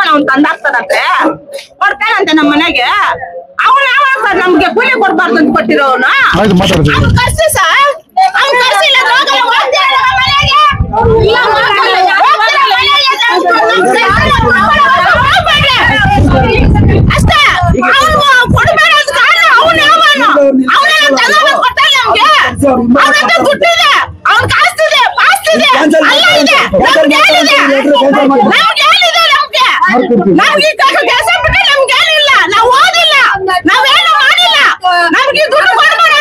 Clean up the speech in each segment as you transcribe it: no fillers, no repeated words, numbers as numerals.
ಅವ್ನ್ ತಂದಾಕ್ತಾರಂತೆ ಕೊಡ್ತಾನಂತೆ ನಮ್ಮ ಮನೆಗೆ ಅವ್ನ ಯಾವಾಗ ನಮ್ಗೆ ಕೂಲಿ ಕೊಡ್ಬಾರ್ದು ಅಂತ ಕೊಟ್ಟಿರೋನು ಕರ್ಸಿ ಸರ್ ಅವ್ನ್ ಕರ್ಸಿಲ್ಲ ಅಷ್ಟೇ ಕೊಡ್ಬೇಡ ಅಂತ ಕಾರಣ ಅವ್ನು ಯಾವನು ಅವನೆಲ್ಲ ತಗೊಂಡು ಕೊಟ್ಟಲ್ಲ ನಮ್ಗೆ ಅವ್ನ ದುಡ್ಡಿದೆ ಅವ್ನ್ ಕಾಸ್ತಿದೆ ಪಾಸ್ತಿದೆ ಅಲ್ಲ ಇದೆ ನಮ್ಗೆ ನಮ್ಗೆ ಕೆಲಸ ಬಿಟ್ಟರೆ ನಮ್ಗೆ ಏನಿಲ್ಲ ನಾವು ಓದಿಲ್ಲ ನಾವೇನು ಮಾಡಿಲ್ಲ ನಮ್ಗೆ ದುಡ್ಡು ಕೊಡ್ಬೇಡ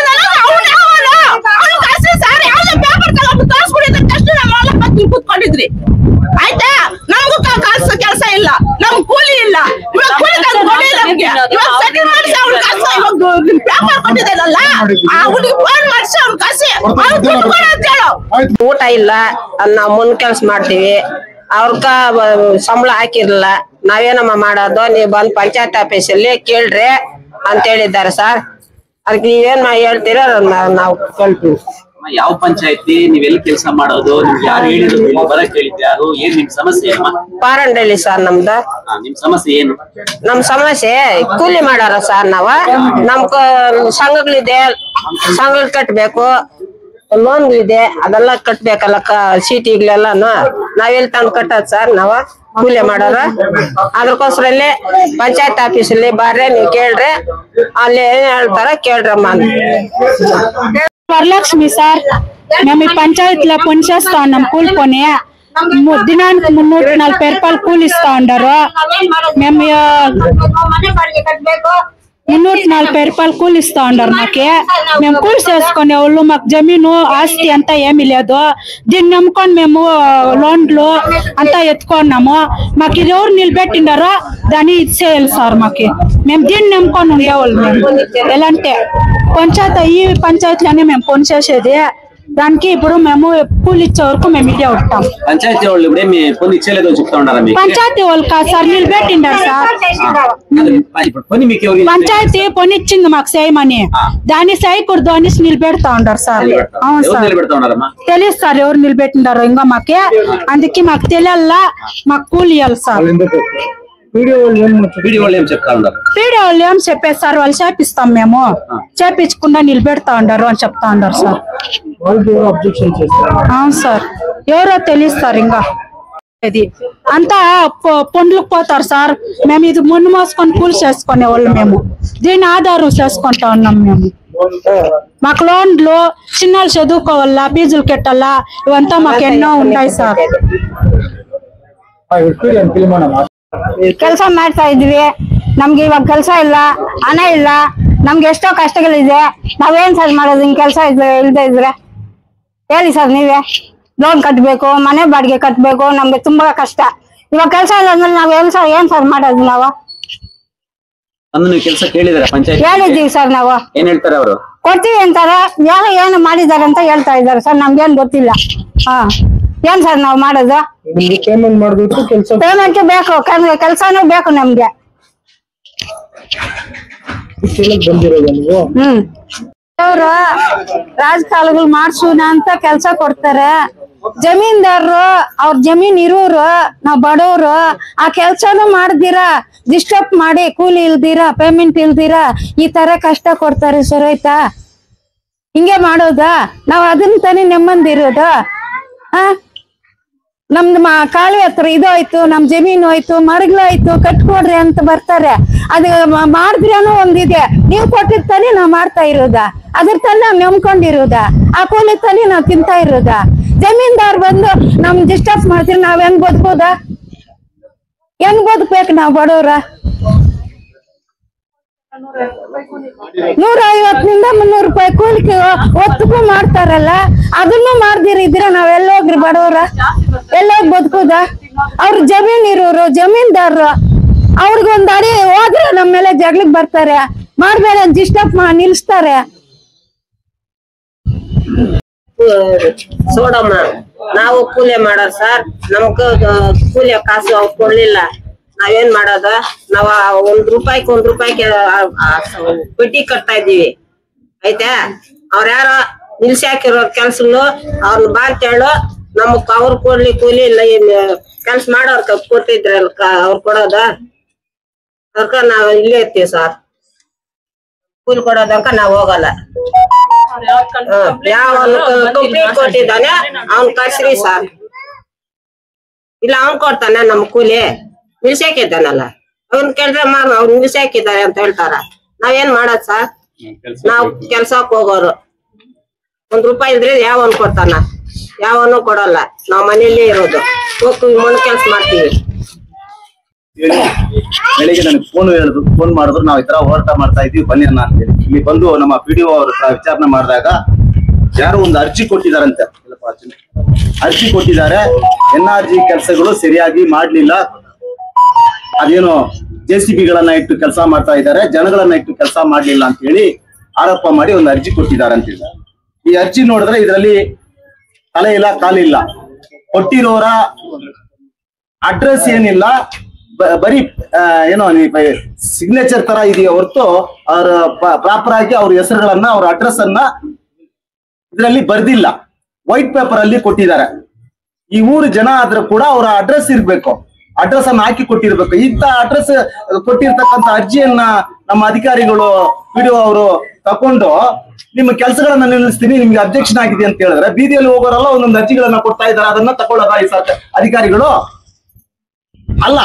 ಅವ್ನು ಯಾವನು ಅವ್ನು ಕರ್ಸಿ ಸರ್ ಯಾವ್ದೋ ಪೇಪರ್ ತಗೊಂಡು ತೋರಿಸ್ಬಿಡಿದ ತಕ್ಷಣ ನಾವೆಲ್ಲ ಪತ್ನಿ ಕೂತ್ಕೊಂಡಿದ್ರಿ ಆಯ್ತಾ ನಮಗೂ ಕೆಲಸ ಇಲ್ಲ ನಮ್ಗೆ ಕೂಲಿ ಇಲ್ಲ ಇವಾಗ ಕೂಲಿ ತಂದು ಕೊಡಿಲ್ಲ ನಮ್ಗೆ ಇವಾಗ ಸೆಟಿ ಮಾಡಿಸಿ ಅವ್ನ ಕಸ ಇವಾಗ ಪೇಪರ್ ಕೊಟ್ಟಿದ್ದಾರಲ್ಲ ಅವ್ನಿಗೆ ಫೋನ್ ಮಾಡಿಸಿ ಅವ್ನ ಕಸಿ ಅವ್ನು ದುಡ್ಡು ಕೊಡ ಅಂತ ಹೇಳು ಊಟ ಇಲ್ಲ ನಾವ್ ಮುಂದ್ ಕೆಲ್ಸ ಮಾಡ್ತೀವಿ ಅವ್ರಕ ಸಂಬಳ ಹಾಕಿರ್ಲಿಲ್ಲ ನಾವೇನಮ್ಮ ಮಾಡೋದು ನೀವ್ ಬಂದ್ ಪಂಚಾಯತ್ ಆಫೀಸಲ್ಲಿ ಕೇಳ್ರಿ ಅಂತ ಹೇಳಿದ್ದಾರೆ ಸರ್ ಅದಕ್ಕೆ ನೀವೇನ್ ಹೇಳ್ತೀರ ನಾವು ಕೇಳ್ತೀವಿ ಯಾವ ಪಂಚಾಯತಿ ನೀವೆಲ್ಲಿ ಕೆಲಸ ಮಾಡೋದು ನಿಮ್ಗೆ ಯಾರು ಹೇಳಿದ್ರು ಬರಕ್ ಹೇಳಿದ್ದೆ ಯಾರು ಏನ್ ನಿಮ್ ಸಮಸ್ಯೆ ಪಾರಂಡಳ್ಳಿ ಸರ್ ನಮ್ದು ನಿಮ್ ಸಮಸ್ಯೆ ಏನು ನಮ್ ಸಮಸ್ಯೆ ಕೂಲಿ ಮಾಡಾರ ಸರ್ ನಾವ ನಮ್ ಸಂಘಗಳಿದೆ ಸಂಘ ಕಟ್ಬೇಕು ಲೋನ್ಗಳಿದೆ ಅದೆಲ್ಲ ಕಟ್ಬೇಕಲ್ಲ ಚೀಟಿಗಳೆಲ್ಲಾನು ನಾವೆಲ್ಲಿ ತಂದು ಕಟ್ಟದ್ ಸರ್ ನಾವ ಕೂಲಿ ಮಾಡೋರ ಅದಕ್ಕೋಸ್ಕರಲ್ಲಿ ಪಂಚಾಯತ್ ಆಫೀಸಲ್ಲಿ ಬಾರ್ರೆ ನೀವ್ ಕೇಳ್ರಿ ಅಲ್ಲಿ ಏನ್ ಹೇಳ್ತಾರ ಕೇಳ್ರಮ್ಮ వరలక్ష్మి సార్ మేము ఈ పంచాయతీలో పని చేస్తా ఉన్నాం కూలి పని దినానికి 340 రూపాయలు కూలి ఇస్తా ఉండారు మేము 340 రూపాయలు కూలి ఇస్తా ఉండారు మాకి మేము కూలి చేసుకునే వాళ్ళు మాకు జమీను ఆస్తి అంతా ఏమీ లేదు దీన్ని నమ్ముకొని మేము లోన్లు అంతా ఎత్తుకున్నాము మాకు ఇది ఎవరు నిలబెట్టిండారో దాన్ని ఇచ్చేయాలి సార్ మాకి మేము దీన్ని నమ్ముకొని ఉండేవాళ్ళు మేము ఎలా అంటే ఈ పంచాయతీలోనే మేము పని చేసేది దానికి ఇప్పుడు మేము కూలి ఇచ్చే వరకు మేము ఇదే ఉంటాం పంచాయతీ వాళ్ళు ఇప్పుడే మీ పని ఇచ్చేలేదో చెప్తా ఉన్నారా పంచాయతీ వాళ్ళు కాదు సార్ నిలబెట్టిండారు సార్ పంచాయతీ పని ఇచ్చింది మాకు చేయమని దాన్ని చేయకూడదు అనేసి నిలబెడతా ఉండారు సార్ అవును సార్ తెలియదు సార్ ఎవరు నిలబెట్టిండారు ఇంకా మాకే అందుకే మాకు తెలియాలా మాకు కూలి ఇవ్వాలి సార్ పీడియో వాళ్ళు ఏం చెప్పేది సార్ వాళ్ళు చేపిస్తాం మేము చేపించకుండా నిలబెడతా ఉండారు అని చెప్తా ఉండారు సార్ అవును సార్ ఎవరో తెలియదు సార్ ఇంకా ఇది అంతా పండ్లకు పోతారు సార్ మేము ఇది మున్ను మోసుకొని కూలి చేసుకునే వాళ్ళు మేము దీన్ని ఆధారం చేసుకుంటా ఉన్నాం మేము మాకు లోన్లు చిన్నలు చదువుకోవాలా ఫీజులు కట్టాలా ఇవంతా మాకు ఎన్నో ఉన్నాయి సార్ ಕೆಲಸ ಮಾಡ್ತಾ ಇದ್ವಿ ನಮ್ಗೆ ಇವಾಗ ಕೆಲಸ ಇಲ್ಲ ಹಣ ಇಲ್ಲ ನಮ್ಗೆ ಎಷ್ಟೋ ಕಷ್ಟಗಳಿದೆ ನಾವೇನ್ ಸರ್ ಮಾಡೋದು ಹಿಂಗ್ ಕೆಲಸ ಇಲ್ದೇ ಇದ್ರೆ ಹೇಳಿ ಸರ್ ನೀವೇ ಲೋನ್ ಕಟ್ಬೇಕು ಮನೆ ಬಾಡಿಗೆ ಕಟ್ಬೇಕು ನಮ್ಗೆ ತುಂಬಾ ಕಷ್ಟ ಇವಾಗ ಕೆಲಸ ಇಲ್ಲ ಅಂದ್ರೆ ನಾವ್ ಏನ್ ಸರ್ ಮಾಡೋದು ನಾವು ಹೇಳಿದ್ದೀವಿ ಸರ್ ನಾವು ಕೊಡ್ತೀವಿ ಅಂತಾರೆ ಯಾರು ಏನು ಮಾಡಿದಾರೆ ಅಂತ ಹೇಳ್ತಾ ಇದಾರೆ ಸರ್ ನಮ್ಗೇನ್ ಗೊತ್ತಿಲ್ಲ ಏನ್ ಸರ್ ನಾವ್ ಮಾಡೋದು ಪೇಮೆಂಟ್ ಬೇಕು ಕೆಲ್ಸಾನು ಬೇಕು ನಮ್ಗೆ ಅವರು ರಾಜಕಾಲುಗಳು ಮಾಡ್ಸೋಣ ಅಂತ ಕೆಲ್ಸ ಕೊಡ್ತಾರೆ ಜಮೀನ್ದಾರರು ಅವ್ರ ಜಮೀನ್ ಇರೋರು ನಾವ್ ಬಡವ್ರು ಆ ಕೆಲ್ಸನೂ ಮಾಡ್ದಿರಾ ಡಿಸ್ಟರ್ಬ್ ಮಾಡಿ ಕೂಲಿ ಇಲ್ದಿರಾ ಪೇಮೆಂಟ್ ಇಲ್ದಿರಾ ಈ ತರ ಕಷ್ಟ ಕೊಡ್ತಾರೆ ಸರ್ ಆಯ್ತಾ ಹಿಂಗೆ ಮಾಡೋದಾ ನಾವ್ ಅದನ್ನ ತಾನೇ ನೆಮ್ಮದಿರೋದು ನಮ್ದು ಕಾಲುವೆ ಹತ್ರ ಇದೋಯ್ತು ನಮ್ ಜಮೀನು ಹೋಯ್ತು ಮರಗಳಾಯ್ತು ಕಟ್ಕೊಡ್ರಿ ಅಂತ ಬರ್ತಾರೆ ಅದು ಮಾಡಿದ್ರೇನು ಒಂದಿದೆ ನೀವ್ ಕೊಟ್ಟಿರ್ತಾನೆ ನಾವ್ ಮಾಡ್ತಾ ಇರೋದ ಅದ್ರ ತಾನೇ ನಾವ್ ನೆಮ್ಕೊಂಡಿರೋದ ಆ ಕೂಲಿ ತಾನೇ ನಾವ್ ತಿಂತಾ ಇರೋದ ಜಮೀನ್ದಾರ್ ಬಂದು ನಮ್ ಡಿಸ್ಟರ್ಬ್ ಮಾಡ್ತೀರಿ ನಾವ್ ಹೆಂಗ್ ಬದುಕೋದ ಹೆಂಗ್ ಬದುಕ್ಬೇಕು ನಾವ್ ಬಡವ್ರ 150 300 ರೂಪಾಯಿ ಕೂಲಿಗೆ ಒತ್ತುಗೂ ಮಾಡ್ತಾರಲ್ಲ ಅದನ್ನು ಮಾಡ್ದಿರಿದ್ರೆ ನಾವೆಲ್ಲ ಹೋಗ್ರಿ ಬಡವ್ರ ಎಲ್ಲೋಗಿ ಬದುಕುದ ಅವ್ರ ಜಮೀನ್ ಇರೋರು ಜಮೀನ್ದಾರರು ಅವ್ರಿಗೊಂದ್ ಅಡಿ ಹೋದ್ರೆ ನಮ್ಮ ಮೇಲೆ ಜಗ್ಲಿಕ್ ಬರ್ತಾರೆ ಮಾಡ್ಬೇಡ ಡಿಸ್ಟರ್ಬ್ ನಿಲ್ಸ್ತಾರೆ ಸೋಡಮ್ಮ ನಾವು ಕೂಲಿ ಮಾಡೋದು ಸರ್ ನಮ್ಗ ಕೂಲಿ ಕಾಸು ಅವ್ರು ಕೊಡ್ಲಿಲ್ಲ ನಾವೇನ್ ಮಾಡೋದು ನಾವ್ ಒಂದ್ ರೂಪಾಯಿಗೆ ಪೆಟ್ಟಿ ಕಟ್ತಾ ಇದೀವಿ ಆಯ್ತಾ ಅವ್ರ ಯಾರೋ ನಿಲ್ಸಿ ಹಾಕಿರೋ ಕೆಲ್ಸಗಳು ಅವ್ರನ್ನ ಬಾ ಅಂತ ಹೇಳು ನಮಗ್ ಅವ್ರು ಕೊಡ್ಲಿ ಕೂಲಿ ಇಲ್ಲ ಕೆಲ್ಸ ಮಾಡೋರ್ ಕೊಟ್ಟಿದ್ರಲ್ ಅವ್ರು ಕೊಡೋದ ಅದಕ್ಕ ನಾವ್ ಇಲ್ಲೇ ಇರ್ತೀವಿ ಸರ್. ಕೂಲಿ ಕೊಡೋದಕ್ಕ ನಾವ್ ಹೋಗಲ್ಲ. ಯಾವ ಕಂಪ್ಲೀಟ್ ಕೊಟ್ಟಿದ್ದಾನೆ ಅವ್ನ್ ಕರ್ಸ್ರಿ ಸರ್. ಇಲ್ಲ ಅವ್ನ್ ಕೊಡ್ತಾನೆ ನಮ್ ಕೂಲಿ ನಿಲ್ಸಾಕಿದ್ದಾನಲ್ಲ ಅವ್ನ್ ಕೇಳಿದ್ರೆ ಅವ್ರು ನಿಲ್ಸಾಕಿದ್ದಾರೆ ಅಂತ ಹೇಳ್ತಾರ. ನಾವೇನ್ ಮಾಡದ್ ಸರ್? ನಾವ್ ಕೆಲ್ಸಕ್ ಹೋಗೋರು ₹1 ಇದ್ರೆ ಯಾವನ್ ಕೊಡ್ತಾನ? ಯಾವನು ಕೊಡಲ್ಲ. ನಾವ್ ಮನೇಲಿ ಇರೋದು ಹೋಗ್ತೀವಿ ಮಣ್ಣು ಕೆಲ್ಸ ಮಾಡ್ತೀವಿ. ಬೆಳಿಗ್ಗೆ ನನಗೆ ಫೋನ್ ಮಾಡಿದ್ರು ನಾವ್ ಈ ತರ ಹೋರಾಟ ಮಾಡ್ತಾ ಇದೀವಿ ಬನ್ನಿ ಅನ್ನ ಅಂತ ಹೇಳಿ. ಇಲ್ಲಿ ಬಂದು ನಮ್ಮ PDO ಅವ್ರ ವಿಚಾರಣೆ ಮಾಡಿದಾಗ ಯಾರೋ ಒಂದು ಅರ್ಜಿ ಕೊಟ್ಟಿದಾರಂತೆ. ಅರ್ಜಿ ಕೊಟ್ಟಿದ್ದಾರೆ, NRG ಕೆಲಸಗಳು ಸರಿಯಾಗಿ ಮಾಡ್ಲಿಲ್ಲ, ಅದೇನೋ JCBಗಳನ್ನ ಇಟ್ಟು ಕೆಲಸ ಮಾಡ್ತಾ ಇದ್ದಾರೆ, ಜನಗಳನ್ನ ಇಟ್ಟು ಕೆಲಸ ಮಾಡ್ಲಿಲ್ಲ ಅಂತ ಹೇಳಿ ಆರೋಪ ಮಾಡಿ ಒಂದು ಅರ್ಜಿ ಕೊಟ್ಟಿದ್ದಾರೆ ಅಂತಿಲ್ಲ. ಈ ಅರ್ಜಿ ನೋಡಿದ್ರೆ ಇದರಲ್ಲಿ ತಲೆ ಇಲ್ಲ ಕಾಲಿಲ್ಲ. ಕೊಟ್ಟಿರೋರ ಅಡ್ರೆಸ್ ಏನಿಲ್ಲ, ಬರೀ ಏನೋ ಸಿಗ್ನೇಚರ್ ತರ ಇದೆಯಾ ಹೊರತು ಅವ್ರ ಪ್ರಾಪರ್ ಆಗಿ ಅವ್ರ ಹೆಸರುಗಳನ್ನ ಅವ್ರ ಅಡ್ರೆಸ್ ಅನ್ನ ಇದರಲ್ಲಿ ಬರ್ದಿಲ್ಲ. ವೈಟ್ ಪೇಪರ್ ಅಲ್ಲಿ ಕೊಟ್ಟಿದ್ದಾರೆ. ಈ ಊರು ಜನ ಆದ್ರೂ ಕೂಡ ಅವರ ಅಡ್ರೆಸ್ ಇರ್ಬೇಕು, ಅಡ್ರೆಸ್ ಅನ್ನ ಹಾಕಿ ಕೊಟ್ಟಿರ್ಬೇಕು. ಇಂತ ಅಡ್ರೆಸ್ ಕೊಟ್ಟಿರ್ತಕ್ಕಂಥ ಅರ್ಜಿಯನ್ನ ನಮ್ಮ ಅಧಿಕಾರಿಗಳು PDO ಅವರು ತಕೊಂಡು ನಿಮ್ಮ ಕೆಲಸಗಳನ್ನ ನಿಲ್ಲಿಸ್ತೀನಿ, ನಿಮ್ಗೆ ಅಬ್ಜೆಕ್ಷನ್ ಆಗಿದೆ ಅಂತ ಹೇಳಿದ್ರೆ ಬೀದಿಯಲ್ಲಿ ಹೋಗೋರೆಲ್ಲ ಒಂದೊಂದು ಅರ್ಜಿಗಳನ್ನ ಕೊಡ್ತಾ ಇದ್ದಾರೆ. ಅದನ್ನ ತಗೊಳ್ಳೋದ ಈ ಅಧಿಕಾರಿಗಳು ಅಲ್ಲ.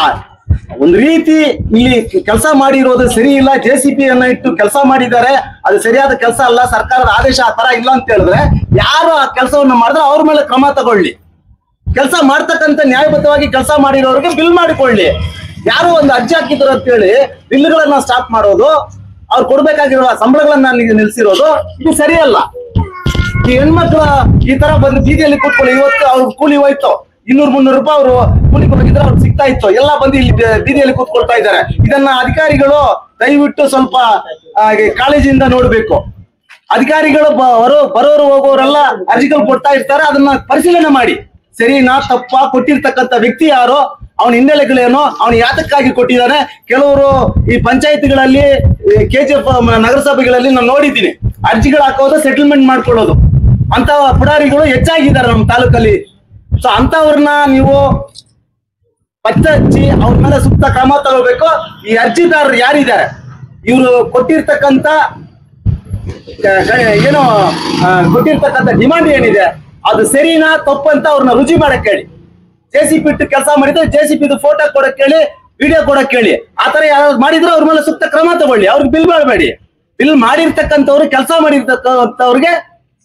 ಒಂದ್ ರೀತಿ ಇಲ್ಲಿ ಕೆಲಸ ಮಾಡಿರೋದು ಸರಿ ಇಲ್ಲ, JCB ಅನ್ನ ಇಟ್ಟು ಕೆಲಸ ಮಾಡಿದ್ದಾರೆ, ಅದು ಸರಿಯಾದ ಕೆಲಸ ಅಲ್ಲ, ಸರ್ಕಾರದ ಆದೇಶ ಆ ತರ ಇಲ್ಲ ಅಂತ ಹೇಳಿದ್ರೆ ಯಾರು ಆ ಕೆಲಸವನ್ನ ಮಾಡಿದ್ರೆ ಅವ್ರ ಮೇಲೆ ಕ್ರಮ ತಗೊಳ್ಳಿ. ಕೆಲಸ ಮಾಡ್ತಕ್ಕಂಥ ನ್ಯಾಯಬದ್ಧವಾಗಿ ಕೆಲಸ ಮಾಡಿರೋರಿಗೆ ಬಿಲ್ ಮಾಡಿಕೊಳ್ಳಿ. ಯಾರು ಒಂದು ಅರ್ಜಿ ಹಾಕಿದ್ರು ಅಂತ ಹೇಳಿ ಬಿಲ್ಗಳನ್ನ ಸ್ಟಾಪ್ ಮಾಡೋದು, ಅವ್ರು ಕೊಡ್ಬೇಕಾಗಿರುವ ಸಂಬಳಗಳನ್ನ ನಿಲ್ಸಿರೋದು ಇದು ಸರಿಯಲ್ಲ. ಈ ಹೆಣ್ಮಕ್ಳ ಈ ತರ ಬಂದು ಬೀದಿಯಲ್ಲಿ ಕೂತ್ಕೊಳ್ಳಿ. ಇವತ್ತು ಅವ್ರ ಕೂಲಿ ಹೋಯ್ತು, 200-300 ಅವರು ಕೂಲಿ ಹೋಗಿದ್ರೆ ಅವ್ರಿಗೆ ಸಿಗ್ತಾ ಇತ್ತು. ಎಲ್ಲ ಬಂದು ಇಲ್ಲಿ ಬೀದಿಯಲ್ಲಿ ಕೂತ್ಕೊಳ್ತಾ ಇದ್ದಾರೆ. ಇದನ್ನ ಅಧಿಕಾರಿಗಳು ದಯವಿಟ್ಟು ಸ್ವಲ್ಪ ಕಾಳಜಿಯಿಂದ ನೋಡ್ಬೇಕು. ಅಧಿಕಾರಿಗಳು ಬರೋರು ಹೋಗೋರೆಲ್ಲ ಅರ್ಜಿಗಳು ಕೊಡ್ತಾ ಇರ್ತಾರೆ, ಅದನ್ನ ಪರಿಶೀಲನೆ ಮಾಡಿ. ಸರಿನಾ ತಪ್ಪಾ, ಕೊಟ್ಟಿರ್ತಕ್ಕಂಥ ವ್ಯಕ್ತಿ ಯಾರು, ಅವನ ಹಿನ್ನೆಲೆಗಳೇನು, ಅವನು ಯಾತಕ್ಕಾಗಿ ಕೊಟ್ಟಿದ್ದಾನೆ. ಕೆಲವರು ಈ ಪಂಚಾಯತ್ಗಳಲ್ಲಿ KGF ನಗರಸಭೆಗಳಲ್ಲಿ ನಾನು ನೋಡಿದ್ದೀನಿ, ಅರ್ಜಿಗಳು ಹಾಕೋದು ಸೆಟಲ್ಮೆಂಟ್ ಮಾಡ್ಕೊಳ್ಳೋದು ಅಂತ ಪುಡಾರಿಗಳು ಹೆಚ್ಚಾಗಿದ್ದಾರೆ ನಮ್ಮ ತಾಲೂಕಲ್ಲಿ. ಸೊ ಅಂತವ್ರನ್ನ ನೀವು ಪತ್ತೆ ಹಚ್ಚಿ ಅವ್ರ ಮೇಲೆ ಸೂಕ್ತ ಕ್ರಮ ತಗೋಬೇಕು. ಈ ಅರ್ಜಿದಾರರು ಯಾರಿದ್ದಾರೆ, ಇವರು ಕೊಟ್ಟಿರ್ತಕ್ಕಂಥ ಏನೋ ಕೊಟ್ಟಿರ್ತಕ್ಕಂಥ ಡಿಮಾಂಡ್ ಏನಿದೆ ಅದು ಸರಿನಾ ತಪ್ಪಂತ ಅವ್ರನ್ನ ರುಜು ಮಾಡಕ್ ಹೇಳಿ. JCB ಇಟ್ಟು ಕೆಲಸ ಮಾಡಿದ್ರೆ JCB ಫೋಟೋ ಕೊಡಕ್ ಹೇಳಿ, ವಿಡಿಯೋ ಕೊಡಕ್ ಹೇಳಿ. ಆತರ ಯಾರು ಮಾಡಿದ್ರೆ ಅವ್ರ ಮೇಲೆ ಸೂಕ್ತ ಕ್ರಮ ತಗೊಳ್ಳಿ. ಅವ್ರಿಗೆ ಬಿಲ್ ಮಾಡಬೇಡಿ. ಬಿಲ್ ಮಾಡಿರ್ತಕ್ಕಂಥವ್ರು, ಕೆಲಸ ಮಾಡಿರ್ತಕ್ಕಂಥವ್ರಿಗೆ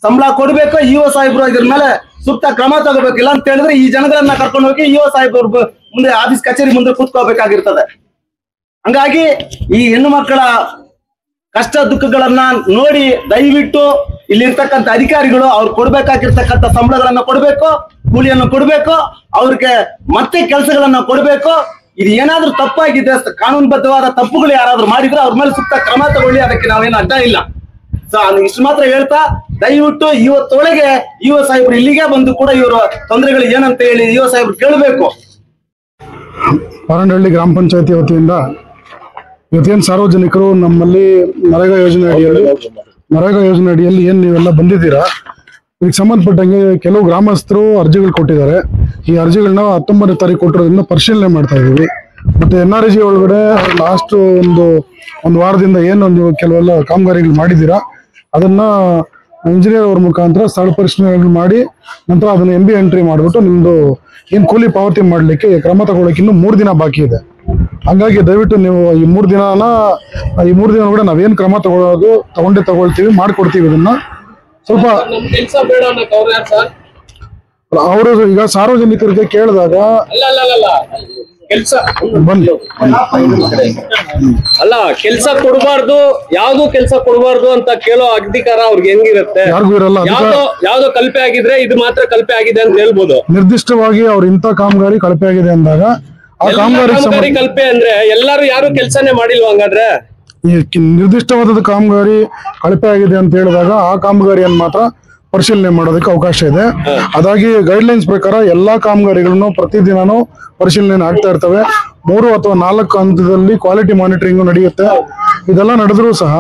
ಸಂಬಳ ಕೊಡ್ಬೇಕು. EO ಸಾಹೇಬ್ರು ಇದ್ರ ಮೇಲೆ ಸೂಕ್ತ ಕ್ರಮ ತಗೋಬೇಕು. ಇಲ್ಲ ಅಂತ ಹೇಳಿದ್ರೆ ಈ ಜನಗಳನ್ನ ಕರ್ಕೊಂಡು ಹೋಗಿ EO ಸಾಹೇಬ್ರ ಮುಂದೆ ಆಫೀಸ್ ಕಚೇರಿ ಮುಂದೆ ಕೂತ್ಕೋಬೇಕಾಗಿರ್ತದೆ. ಹಂಗಾಗಿ ಈ ಹೆಣ್ಣು ಮಕ್ಕಳ ಕಷ್ಟ ದುಃಖಗಳನ್ನ ನೋಡಿ ದಯವಿಟ್ಟು ಇಲ್ಲಿರ್ತಕ್ಕಂಥ ಅಧಿಕಾರಿಗಳು ಅವ್ರು ಕೊಡ್ಬೇಕಾಗಿರ್ತಕ್ಕಂಥ ಸಂಬಳಗಳನ್ನ ಕೊಡ್ಬೇಕು, ಕೂಲಿಯನ್ನು ಕೊಡ್ಬೇಕು, ಅವ್ರಿಗೆ ಮತ್ತೆ ಕೆಲಸಗಳನ್ನ ಕೊಡ್ಬೇಕು. ಇದು ಏನಾದ್ರೂ ತಪ್ಪಾಗಿದೆ, ಕಾನೂನುಬದ್ಧವಾದ ತಪ್ಪುಗಳು ಯಾರಾದ್ರೂ ಮಾಡಿದ್ರೆ ಅವ್ರ ಮೇಲೆ ಸೂಕ್ತ ಕ್ರಮ ತಗೊಳ್ಳಿ. ಅದಕ್ಕೆ ನಾವೇನು ಅಡ್ಡ ಇಲ್ಲ. ಸೊ ಇಷ್ಟು ಮಾತ್ರ ಹೇಳ್ತಾ ದಯವಿಟ್ಟು ಇವತ್ತೊಳಗೆ EO ಸಾಹೇಬ್ರು ಇಲ್ಲಿಗೆ ಬಂದು ಕೂಡ ಇವರ ತೊಂದರೆಗಳು ಏನಂತ ಹೇಳಿ EO ಸಾಹೇಬ್ರು ಕೇಳಬೇಕು. ಪಾರಂಡಹಳ್ಳಿ ಗ್ರಾಮ ಪಂಚಾಯತಿ ವತಿಯಿಂದ ಇವತ್ತೇನು ಸಾರ್ವಜನಿಕರು ನಮ್ಮಲ್ಲಿ ನರೇಗಾ ಯೋಜನೆ ಅಡಿಯಲ್ಲಿ ಏನ್ ನೀವೆಲ್ಲ ಬಂದಿದ್ದೀರಾ, ಇದಕ್ಕೆ ಸಂಬಂಧಪಟ್ಟಂಗೆ ಕೆಲವು ಗ್ರಾಮಸ್ಥರು ಅರ್ಜಿಗಳು ಕೊಟ್ಟಿದ್ದಾರೆ. ಈ ಅರ್ಜಿಗಳನ್ನ 19ನೇ ತಾರೀಕು ಕೊಟ್ಟಿರೋದ್ರಿಂದ ಪರಿಶೀಲನೆ ಮಾಡ್ತಾ ಇದೀವಿ. ಮತ್ತೆ NRG ಒಳಗಡೆ ಲಾಸ್ಟ್ ಒಂದು ವಾರದಿಂದ ಏನು ನೀವು ಕೆಲವೆಲ್ಲ ಕಾಮಗಾರಿಗಳು ಮಾಡಿದ್ದೀರಾ ಅದನ್ನ ಇಂಜಿನಿಯರ್ ಅವ್ರ ಮುಖಾಂತರ ಸ್ಥಳ ಪರಿಶೀಲನೆ ಮಾಡಿ ನಂತರ ಅದನ್ನ MB ಎಂಟ್ರಿ ಮಾಡಿಬಿಟ್ಟು ನಿಮ್ದು ಏನ್ ಕೂಲಿ ಪಾವತಿ ಮಾಡ್ಲಿಕ್ಕೆ ಕ್ರಮ ತಗೊಳ್ಳಕ್ಕೆ ಇನ್ನು 3 ದಿನ ಬಾಕಿ ಇದೆ. ಹಂಗಾಗಿ ದಯವಿಟ್ಟು ನೀವು ಈ 3 ದಿನ ಕೂಡ ನಾವೇನ್ ಕ್ರಮ ತಗೊಳ್ತೀವಿ, ಮಾಡ್ಕೊಡ್ತೀವಿ. ಇದನ್ನ ಸ್ವಲ್ಪ ಅವರು ಈಗ ಸಾರ್ವಜನಿಕರಿಗೆ ಕೇಳಿದಾಗ ಕೆಲ್ಸ ಕೊಡಬಾರ್ದು, ಯಾವ್ದು ಕೆಲ್ಸ ಕೊಡಬಾರ್ದು ಅಂತ ಕೇಳೋ ಅಧಿಕಾರ ಅವ್ರಿಗೆ ಹೆಂಗಿರುತ್ತೆ? ಯಾರಿಗೂ ಇರಲ್ಲ. ಯಾವ್ದೋ ಕಲ್ಪೆ ಆಗಿದ್ರೆ ಇದು ಮಾತ್ರ ಕಲ್ಪೆ ಆಗಿದೆ ಅಂತ ಹೇಳ್ಬೋದು. ನಿರ್ದಿಷ್ಟವಾಗಿ ಅವ್ರ ಇಂಥ ಕಾಮಗಾರಿ ಕಳಪೆ ಆಗಿದೆ ಅಂದಾಗ ಆ ಕಾಮಗಾರಿ ಕಲ್ಪೆ ಅಂದ್ರೆ ಎಲ್ಲರೂ ಯಾರು ಕೆಲ್ಸನೇ ಮಾಡಿಲ್ವಾ? ಹಂಗಾದ್ರೆ ನಿರ್ದಿಷ್ಟವಾದ ಕಾಮಗಾರಿ ಕಳಪೆ ಆಗಿದೆ ಅಂತ ಹೇಳಿದಾಗ ಆ ಕಾಮಗಾರಿಯನ್ನು ಮಾತ್ರ ಪರಿಶೀಲನೆ ಮಾಡೋದಕ್ಕೆ ಅವಕಾಶ ಇದೆ. ಅದಾಗಿ ಗೈಡ್ಲೈನ್ಸ್ ಪ್ರಕಾರ ಎಲ್ಲಾ ಕಾಮಗಾರಿಗಳನ್ನು ಪ್ರತಿದಿನನೂ ಪರಿಶೀಲನೆ ಆಗ್ತಾ ಇರ್ತವೆ. 3 ಅಥವಾ 4 ಹಂತದಲ್ಲಿ ಕ್ವಾಲಿಟಿ ಮಾನಿಟರಿಂಗ್ ನಡೆಯುತ್ತೆ. ಇದೆಲ್ಲ ನಡೆದ್ರೂ ಸಹ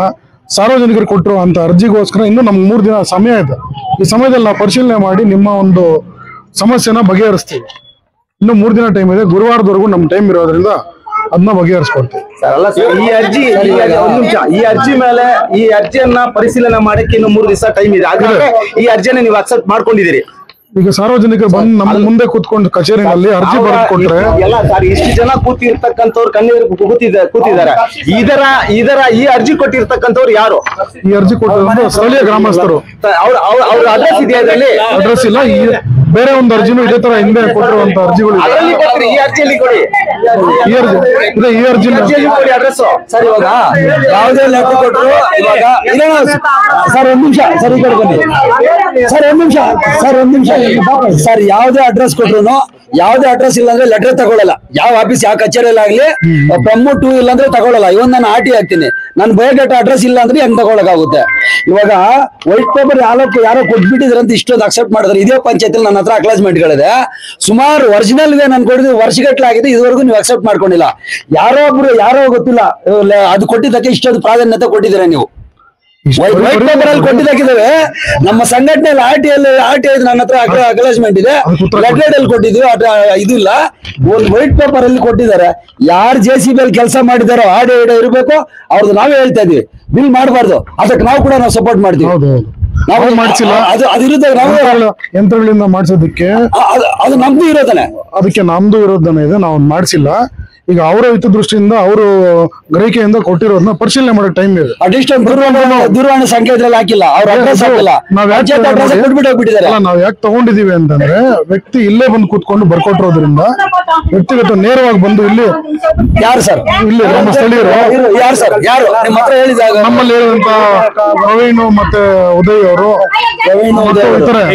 ಸಾರ್ವಜನಿಕರು ಕೊಟ್ಟಿರುವಂತ ಅರ್ಜಿಗೋಸ್ಕರ ಇನ್ನು ನಮ್ಗೆ 3 ದಿನ ಸಮಯ ಇದೆ. ಈ ಸಮಯದಲ್ಲಿ ನಾವು ಪರಿಶೀಲನೆ ಮಾಡಿ ನಿಮ್ಮ ಒಂದು ಸಮಸ್ಯೆನ ಬಗೆಹರಿಸ್ತೀವಿ. ಇನ್ನು 3 ದಿನ ಟೈಮ್ ಇದೆ. ಗುರುವಾರದವರೆಗೂ ನಮ್ ಟೈಮ್ ಇರೋದ್ರಿಂದ ಅದನ್ನ ಬಗೆಹರಿಸ್ಕೊಡ್ತೀವಿ. ಈ ಅರ್ಜಿ ಮೇಲೆ ಈ ಅರ್ಜಿಯನ್ನ ಪರಿಶೀಲನೆ ಮಾಡಕ್ಕೆ ಇನ್ನು 3 ದಿವಸ ಟೈಮ್ ಇದೆ. ಹಾಗಾದ್ರೆ ಈ ಅರ್ಜಿಯನ್ನ ನೀವು ಅಕ್ಸೆಪ್ಟ್ ಮಾಡ್ಕೊಂಡಿದ್ದೀರಿ. ಈಗ ಸಾರ್ವಜನಿಕರು ಬಂದು ನಮ್ಮ ಮುಂದೆ ಕೂತ್ಕೊಂಡು ಕಚೇರಿನಲ್ಲಿ ಅರ್ಜಿ ಬರೆದು ಕೊಟ್ರೆ ಎಲ್ಲ ಸರ್ ಇಷ್ಟು ಜನ ಕೂತಿರ್ತಕ್ಕಂಥವ್ರು ಕಣ್ಣೀರು ಕೂತಿದ್ದಾರೆ. ಈ ಅರ್ಜಿ ಕೊಟ್ಟಿರ್ತಕ್ಕಂಥವ್ರು ಯಾರು? ಈ ಅರ್ಜಿ ಕೊಟ್ಟಿರೋದು ಸ್ಥಳೀಯ ಗ್ರಾಮಸ್ಥರು. ಅವ್ರ ಅಡ್ರೆಸ್ ಇದೆಯಾ ಇದರಲ್ಲಿ? ಅಡ್ರೆಸ್ ಇಲ್ಲ. ಬೇರೆ ಒಂದು ಅರ್ಜಿನೂ ಇದೇ ತರ ಹಿಂದೆ ಕೊಟ್ಟಿರುವಂತ ಅರ್ಜಿಗಳು ಈ ಅರ್ಜಿಯಲ್ಲಿ ಕೊಡಿ. ಈ ಅರ್ಜಿಯಲ್ಲಿ ಕೊಡಿ ಅಡ್ರೆಸ್. ಸರ್ ಇವಾಗ ಯಾವುದೇ ಲೆಟರ್ ಕೊಟ್ಟರು ಇವಾಗ ಸರ್ ಒಂದ್ ನಿಮಿಷ ಸರ್ ಈ ಕಡೆ ಬನ್ನಿ ಸರ್ ಒಂದ್ ನಿಮಿಷ ಸರ್ ಯಾವುದೇ ಅಡ್ರೆಸ್ ಕೊಟ್ರು ಯಾವುದೇ ಅಡ್ರೆಸ್ ಇಲ್ಲ ಅಂದ್ರೆ ಲೆಟರ್ ತಗೊಳ್ಳಲ್ಲ. ಯಾವ ಆಫೀಸ್ ಯಾವ ಕಚೇರಿಯಲ್ಲಿ ಆಗ್ಲಿ ಪ್ರಮೋಟ್ ಇಲ್ಲ ಅಂದ್ರೆ ತಗೊಳ್ಳಲ್ಲ. ಇವನ್ ನಾನು ಆರ್ ಟಿ ಹಾಕ್ತೀನಿ, ನನ್ ಬಯೋಡೇಟಾ ಅಡ್ರೆಸ್ ಇಲ್ಲ ಅಂದ್ರೆ ಹೆಂಗ್ ತಗೊಳಕಾಗುತ್ತೆ? ಇವಾಗ ವೈಟ್ ಪೇಪರ್ ಯಾರೋ ಕೊಟ್ಬಿಟ್ಟಿದ್ರೆ ಅಂತ ಇಷ್ಟೊಂದು ಅಕ್ಸೆಪ್ಟ್ ಮಾಡಿದ್ರೆ ಇದೇ ಪಂಚಾಯತ್ ನನ್ನ ಹತ್ರ ಅಕ್ಲಾಸ್ಮೆಂಟ್ ಗಳಿದೆ. ಸುಮಾರು ಒರಿಜಿನಲ್ ಗೆ ನಾನು ಕೊಟ್ಟಿದ್ದು ವರ್ಷಗಟ್ಟಲೆ ಆಗಿದೆ, ಇದುವರೆಗೂ ನೀವು ಅಕ್ಸೆಪ್ಟ್ ಮಾಡ್ಕೊಂಡಿಲ್ಲ. ಯಾರೋ ಗೊತ್ತಿಲ್ಲ ಅದು ಕೊಟ್ಟಿದ್ದಕ್ಕೆ ಇಷ್ಟೊಂದು ಪ್ರಾಧಾನ್ಯತೆ ಕೊಟ್ಟಿದ್ದೀರಾ ನೀವು. ವೈಟ್ ಪೇಪರ್ ಅಲ್ಲಿ ಕೊಟ್ಟಿದ್ದಾಕಿದ್ದೇವೆ. ನಮ್ಮ ಸಂಘಟನೆಯಲ್ಲಿ ಆರ್ ಟಿ ನನ್ನ ಹತ್ರ ಅಕ್ಲಾಸ್ಮೆಂಟ್ ಇದೆ, ಲೆಟರ್ ಅಲ್ಲಿ ಕೊಟ್ಟಿದ್ವಿ, ಇದಿಲ್ಲ. ಒಂದು ವೈಟ್ ಪೇಪರ್ ಅಲ್ಲಿ ಕೊಟ್ಟಿದ್ದಾರೆ. ಯಾರು JCB ಅಲ್ಲಿ ಕೆಲಸ ಮಾಡಿದಾರೋ ಆರ್ ಇರಬೇಕು, ಅವ್ರದ್ದು ನಾವೇ ಹೇಳ್ತಾ ಇದೀವಿ. ಬಿಲ್ ಮಾಡಬಾರ್ದು, ಅದಕ್ಕೆ ನಾವು ಕೂಡ ಸಪೋರ್ಟ್ ಮಾಡ್ತೀವಿ. ನಾವು ಮಾಡಿಸಿಲ್ಲ, ಅದಿರುತ್ತೆ ಯಂತ್ರಗಳಿಂದ ಮಾಡಿಸೋದಕ್ಕೆ ಅದು ನಮ್ದು ಇರೋದನೆ, ಅದಕ್ಕೆ ನಮ್ದು ಇರೋದನ್ನ ಇದೆ. ನಾವು ಮಾಡಿಸಿಲ್ಲ. ಈಗ ಅವರ ಹಿತದೃಷ್ಟಿಯಿಂದ ಅವರು ಗ್ರಹಿಕೆಯಿಂದ ಕೊಟ್ಟಿರೋದನ್ನ ಪರಿಶೀಲನೆ ಮಾಡೋ ಟೈಮ್ ಇದೆ. ದೂರವಾಣಿ ಸಂಖ್ಯೆ ಇದ್ರಲ್ಲಿ ಹಾಕಿಲ್ಲ, ಅವ್ರ ಅಡ್ರೆಸ್ ಹಾಕಿಲ್ಲ, ನಾವ್ ಯಾಕೆ ತಗೊಂಡಿದೀವಿ ಅಂತಂದ್ರೆ ವ್ಯಕ್ತಿ ಇಲ್ಲೇ ಬಂದು ಕೂತ್ಕೊಂಡು ಬರ್ಕೊಟ್ಟಿರೋದ್ರಿಂದ ವ್ಯಕ್ತಿಗತ ನೇರವಾಗಿ ಬಂದು ಇಲ್ಲಿ ಯಾರು ಸರ್ ಇಲ್ಲಿ ನಮ್ಮ ಸ್ಥಳೀಯರು ಯಾರು ಸರ್ ಯಾರು ನಿಮ್ಮ ಹತ್ರ ಹೇಳಿದಾಗ ನಮ್ಮಲ್ಲಿ ಹೇಳಿದಂತ ಪ್ರವೀಣ್ ಮತ್ತೆ ಉದಯ್ ಅವರು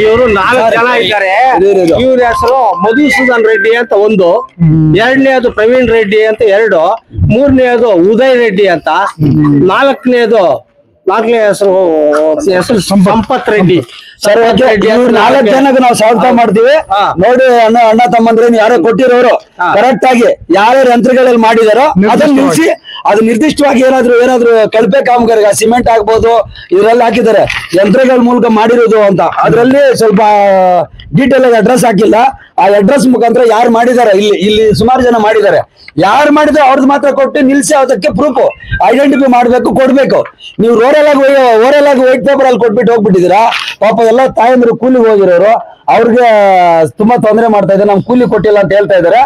ಇವರು 4 ಜನ ಇದ್ದಾರೆ. ಇವ್ರ ಹೆಸರು ಮಧುಸೂದನ್ ರೆಡ್ಡಿ ಅಂತ ಒಂದು, ಎರಡನೇದು ಪ್ರವೀಣ್ ರೆಡ್ಡಿ ಅಂತ 2, ಮೂರನೇದು ಉದಯ್ ರೆಡ್ಡಿ ಅಂತ, ನಾಲ್ಕನೇ ಹೆಸರು ಸಂಪತ್ ರೆಡ್ಡಿ. ಸರ್ 4 ಜನಕ್ಕೆ ನಾವು ಸ್ವಾಗತ ಮಾಡ್ತೀವಿ. ನೋಡಿ ಅಣ್ಣ ತಮ್ಮಂದ್ರೆ ಯಾರೋ ಕೊಟ್ಟಿರೋರು ಕರೆಕ್ಟ್ ಆಗಿ ಯಾರ್ಯಾರು ಯಂತ್ರಗಳಲ್ಲಿ ಮಾಡಿದಾರೋ ಅದನ್ನ ನಿಲ್ಸಿ, ಅದು ನಿರ್ದಿಷ್ಟವಾಗಿ ಏನಾದ್ರು ಕಳಪೆ ಕಾಮಗಾರಿ ಸಿಮೆಂಟ್ ಆಗ್ಬೋದು ಇದ್ರಲ್ಲಿ ಹಾಕಿದ್ದಾರೆ, ಯಂತ್ರಗಳ ಮೂಲಕ ಮಾಡಿರೋದು ಅಂತ. ಅದ್ರಲ್ಲಿ ಸ್ವಲ್ಪ ಡೀಟೇಲ್ ಆಗಿ ಅಡ್ರೆಸ್ ಹಾಕಿಲ್ಲ. ಆ ಅಡ್ರೆಸ್ ಮುಖಾಂತರ ಯಾರು ಮಾಡಿದಾರೆ, ಇಲ್ಲಿ ಸುಮಾರು ಜನ ಮಾಡಿದ್ದಾರೆ, ಯಾರು ಮಾಡಿದ್ರೆ ಅವ್ರದ್ದು ಮಾತ್ರ ಕೊಟ್ಟು ನಿಲ್ಸಿ ಅದಕ್ಕೆ ಪ್ರೂಫ್ ಐಡೆಂಟಿಫೈ ಮಾಡ್ಬೇಕು, ಕೊಡ್ಬೇಕು. ನೀವು ಓರಲ್ ಆಗಿ ವೈಟ್ ಪೇಪರ್ ಅಲ್ಲಿ ಕೊಟ್ಬಿಟ್ಟು ಹೋಗ್ಬಿಟ್ಟಿದ್ದೀರಾ. ಪಾಪ ಎಲ್ಲ ತಾಯಂದ್ರು ಕೂಲಿಗೆ ಹೋಗಿರೋರು, ಅವ್ರಿಗೆ ತುಂಬಾ ತೊಂದರೆ ಮಾಡ್ತಾ ಇದ್ದಾರೆ. ನಮ್ ಕೂಲಿ ಕೊಟ್ಟಿಲ್ಲ ಅಂತ ಹೇಳ್ತಾ ಇದಾರೆ.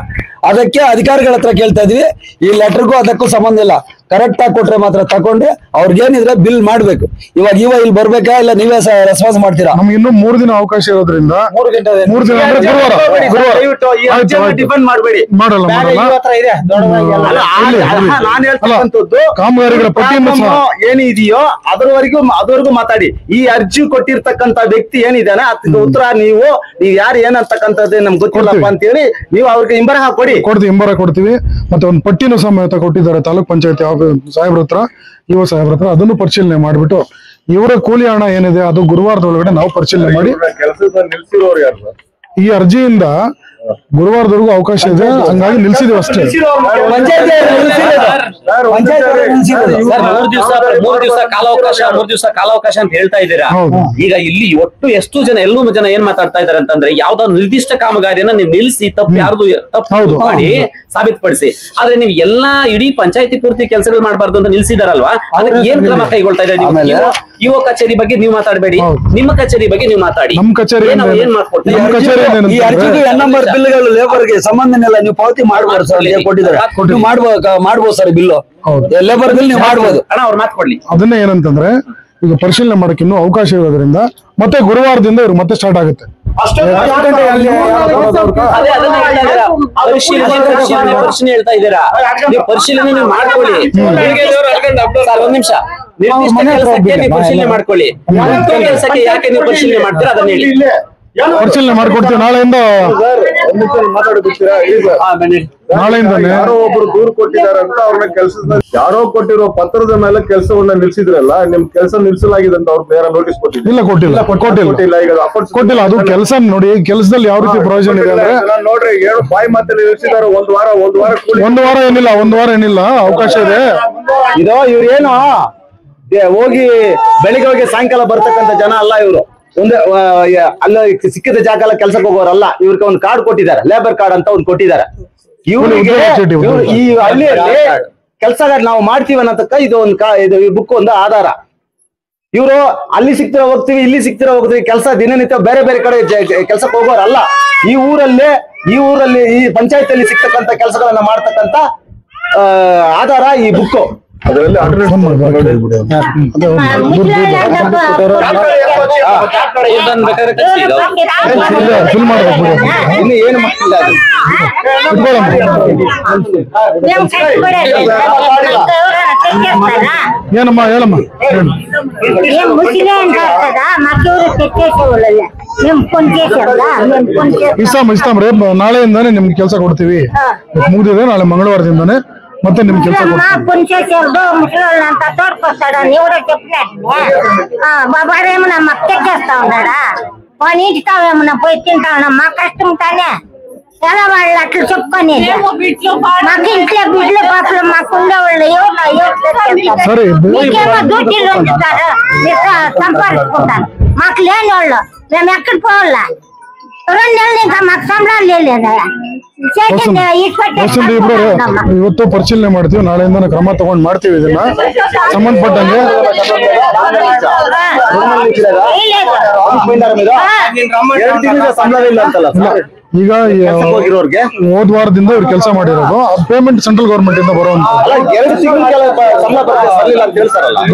ಅದಕ್ಕೆ ಅಧಿಕಾರಿಗಳ ಹತ್ರ ಕೇಳ್ತಾ ಇದೀವಿ, ಈ ಲೆಟರ್ಗೂ ಅದಕ್ಕೂ ಸಂಬಂಧ ಇಲ್ಲ. ಕರೆಕ್ಟ್ ಆಗಿ ಕೊಟ್ರೆ ಮಾತ್ರ ತಗೊಂಡು ಅವ್ರಿಗೇನಿದ್ರೆ ಬಿಲ್ ಮಾಡ್ಬೇಕು. ಇವಾಗ ಇಲ್ಲಿ ಬರ್ಬೇಕಾ ಇಲ್ಲ ನೀವೇ ರೆಸ್ಪಾನ್ಸ್ ಮಾಡ್ತೀರಾ? ನಮ್ಗೆ ಇನ್ನೂ 3 ದಿನ ಅವಕಾಶ ಇರೋದ್ರಿಂದ 3 ದಿನ ಕಾಮಗಾರಿಗಳ ಪಟ್ಟಿಯನ್ನು ಏನಿದೆಯೋ ಅದರವರೆಗೂ ಮಾತಾಡಿ. ಈ ಅರ್ಜಿ ಕೊಟ್ಟಿರ್ತಕ್ಕಂತ ವ್ಯಕ್ತಿ ಏನಿದಾನೆ ಅದಕ್ಕೆ ಉತ್ತರ ನೀವು ಯಾರು ಏನಂತಕ್ಕಂಥದ್ದು ನಮ್ಗೆ ಗೊತ್ತಿಲ್ಲಪ್ಪ ಅಂತ ಹೇಳಿ ನೀವು ಅವ್ರಿಗೆ ಇಂಬರ ಕೊಡ್ತೀವಿ. ಮತ್ತೆ ಒಂದು ಪಟ್ಟಿನ ಸಮೇತ ಕೊಟ್ಟಿದ್ದಾರೆ ತಾಲೂಕ್ ಪಂಚಾಯತ್ ಸಾಹೇಬ್ರ ಹತ್ರ, ಯುವ ಸಾಹೇಬ್ರ ಹತ್ರ. ಅದನ್ನು ಪರಿಶೀಲನೆ ಮಾಡ್ಬಿಟ್ಟು ಇವರ ಕೂಲಿ ಹಣ ಏನಿದೆ ಅದು ಗುರುವಾರದೊಳಗಡೆ ನಾವು ಪರಿಶೀಲನೆ ಮಾಡಿ ಈ ಅರ್ಜಿಯಿಂದ ಗುರುವಾರದವರೆಗೂ ಅವಕಾಶ ಇದೆ, ಹಂಗಾಗಿ ನಿಲ್ಸಿದೀವಿ ಅಷ್ಟೇ. 3 ದಿವಸ ಕಾಲಾವಕಾಶ ಅಂತ ಹೇಳ್ತಾ ಇದ್ದೀರಾ. ಈಗ ಇಲ್ಲಿ ಒಟ್ಟು ಎಷ್ಟು ಜನ ಏನ್ ಮಾತಾಡ್ತಾ ಇದಾರೆ ಅಂತಂದ್ರೆ ಯಾವ್ದಾದ್ರು ನಿರ್ದಿಷ್ಟ ಕಾಮಗಾರಿಯನ್ನ ನೀವು ನಿಲ್ಸಿ ತಪ್ಪು ಮಾಡಿ ಸಾಬೀತುಪಡಿಸಿ, ಆದ್ರೆ ನೀವು ಎಲ್ಲಾ ಇಡೀ ಪಂಚಾಯತಿ ಪೂರ್ತಿ ಕೆಲಸಗಳು ಮಾಡಬಾರ್ದು ಅಂತ ನಿಲ್ಸಿದಾರಲ್ವಾ, ಅದಕ್ಕೆ ಏನ್ ಕ್ರಮ ಕೈಗೊಳ್ತಾ ಇದ್ದಾರೆ? ಯುವ ಕಚೇರಿ ಬಗ್ಗೆ ನೀವು ಮಾತಾಡಬೇಡಿ, ನಿಮ್ಮ ಕಚೇರಿ ಬಗ್ಗೆ ನೀವು ಮಾತಾಡಿ. ನಮ್ಮ ಕಚೇರಿ ಏನ್ ಮಾಡ್ಕೊಡ್ತೀವಿ? ಬಿಲ್ಗಳು ಲೇಬರ್ಗೆ ಸಂಬಂಧನೆಲ್ಲ ನೀವು ಪಾವತಿ ಮಾಡಬಹುದು ಸರ್, ಕೊಟ್ಟಿದ್ದಾರೆ ನೀವು ಮಾಡ್ಬೋದು ಸರ್. ಬಿಲ್ಲು ಲೇಬರ್ ಬಿಲ್ ನೀವು ಮಾಡ್ಬೋದು. ಅಣ್ಣ ಅವ್ರು ಮಾತ್ಕೊಡ್ಲಿ. ಅದನ್ನೇ ಏನಂತಂದ್ರೆ ಈಗ ಪರಿಶೀಲನೆ ಮಾಡಕ್ಕೆ ಇನ್ನೂ ಅವಕಾಶ ಇರೋದ್ರಿಂದ ಮತ್ತೆ ಗುರುವಾರದಿಂದ ಇವ್ರು ಮತ್ತೆ ಸ್ಟಾರ್ಟ್ ಆಗುತ್ತೆ. ಪರಿಶೀಲನೆ ಹೇಳ್ತಾ ಇದ್ದೀರಾ, ನೀವು ಪರಿಶೀಲನೆ ನೀವು ಮಾಡ್ಕೊಳ್ಳಿ. ಒಂದ್ ನಿಮಿಷ, ನಿರ್ದಿಷ್ಟ ಕೆಲಸಕ್ಕೆ ನೀವು ಪರಿಶೀಲನೆ ಮಾಡ್ಕೊಳ್ಳಿ. ಕೆಲಸಕ್ಕೆ ಯಾಕೆ ನೀವು ಪರಿಶೀಲನೆ ಮಾಡ್ತೀರಾ ಅದನ್ನ ಹೇಳಿ. ಪರಿಶೀಲನೆ ಮಾಡ್ಕೊಡ್ತೀವಿ. ನಾಳೆಯಿಂದ ಯಾರೋ ಒಬ್ರು ದೂರು ಕೊಟ್ಟಿದ್ದಾರೆ ಅಂತ ಅವ್ರನ್ನ ಕೆಲಸದ ಯಾರೋ ಕೊಟ್ಟಿರೋ ಪತ್ರದ ಮೇಲೆ ಕೆಲಸವನ್ನ ನಿಲ್ಸಿದ್ರಲ್ಲ, ನಿಮ್ ಕೆಲಸ ನಿಲ್ಸಲಾಗಿದೆ ಅಂತ ಅವ್ರ ಬೇರೆ ನೋಟಿಸ್ ಕೊಟ್ಟಿಲ್ಲ? ಕೊಟ್ಟಿಲ್ಲ. ಈಗ ಕೊಟ್ಟಿಲ್ಲ. ಅದು ಕೆಲಸ ನೋಡಿ, ಕೆಲಸದಲ್ಲಿ ಯಾವ ರೀತಿ ಪ್ರಯೋಜನ ಇದೆ ಅಂದ್ರೆ ನೋಡ್ರಿ, ಏನು ಬಾಯಿ ಮಾತಲ್ಲಿ ನಿಲ್ಸಿದಾರೆ. ಒಂದು ವಾರ ಏನಿಲ್ಲ, ಅವಕಾಶ ಇದೆ. ಇದು ಇವ್ರೇನು ಹೋಗಿ ಬೆಳಿಗ್ಗೆ ಹೋಗಿ ಸಾಯಂಕಾಲ ಬರ್ತಕ್ಕಂಥ ಜನ ಅಲ್ಲ ಇವರು. ಒಂದು ಅಲ್ಲ ಸಿಕ್ಕಿದ ಜಾಗ ಎಲ್ಲ ಕೆಲ್ಸಕ್ಕೆ ಹೋಗೋರಲ್ಲ, ಇವ್ರಿಗೆ ಒಂದು ಕಾರ್ಡ್ ಕೊಟ್ಟಿದ್ದಾರೆ, ಲೇಬರ್ ಕಾರ್ಡ್ ಅಂತ ಒಂದು ಕೊಟ್ಟಿದ್ದಾರೆ. ಇವರಿಗೆ ಈ ಹಳ್ಳಿಯಲ್ಲಿ ಕೆಲಸಗಾರ ನಾವು ಮಾಡ್ತೀವಿ ಅನ್ನತಕ್ಕ ಇದು ಒಂದು ಈ ಬುಕ್ ಒಂದು ಆಧಾರ. ಇವರು ಅಲ್ಲಿ ಸಿಕ್ತಿರೋ ಹೋಗ್ತೀವಿ, ಇಲ್ಲಿ ಸಿಕ್ತಿರೋ ಹೋಗ್ತೀವಿ, ಕೆಲಸ ದಿನನಿತ್ಯ ಬೇರೆ ಬೇರೆ ಕಡೆ ಕೆಲ್ಸಕ್ಕೆ ಹೋಗೋರಲ್ಲ. ಈ ಊರಲ್ಲಿ ಈ ಪಂಚಾಯತ್ ಅಲ್ಲಿ ಸಿಗ್ತಕ್ಕಂತ ಕೆಲಸಗಳನ್ನ ಮಾಡ್ತಕ್ಕಂತ ಆಧಾರ ಈ ಬುಕ್. ಅದರಲ್ಲಿ ಇನ್ನು ಏನು ಮಕ್ಕಳಿಲ್ಲ. ಏನಮ್ಮ ಹೇಳಮ್ಮ. ಇಸ್ತಾಮ್ ರೇಪ್ ನಾಳೆಯಿಂದಾನೆ ನಿಮ್ಗೆ ಕೆಲಸ ಕೊಡ್ತೀವಿ. ಮುಗಿದಿದೆ, ನಾಳೆ ಮಂಗಳವಾರದಿಂದಾನೆ ಮತ್ತೆ ನಿಮ್ಗೆ ಕೆಲಸ మాకులేనోళ్ళు మేము ఎక్కడికి పోవాలా 2 నెలలు ఇంకా మాకు సంబరాలు లేదు. ಇವತ್ತು ಪರಿಶೀಲನೆ ಮಾಡ್ತೀವಿ, ನಾಳೆಯಿಂದ ಕ್ರಮ ತಗೊಂಡ್ ಮಾಡ್ತೀವಿ. ಇದನ್ನ ಸಂಬಂಧಪಟ್ಟಂಗೆ ಈಗ ಹೋದ್ ವಾರದಿಂದ ಇವ್ರು ಕೆಲಸ ಮಾಡಿರೋದು ಪೇಮೆಂಟ್ ಸೆಂಟ್ರಲ್ ಗೌರ್ಮೆಂಟ್ ಇಂದ ಬರುವಂತ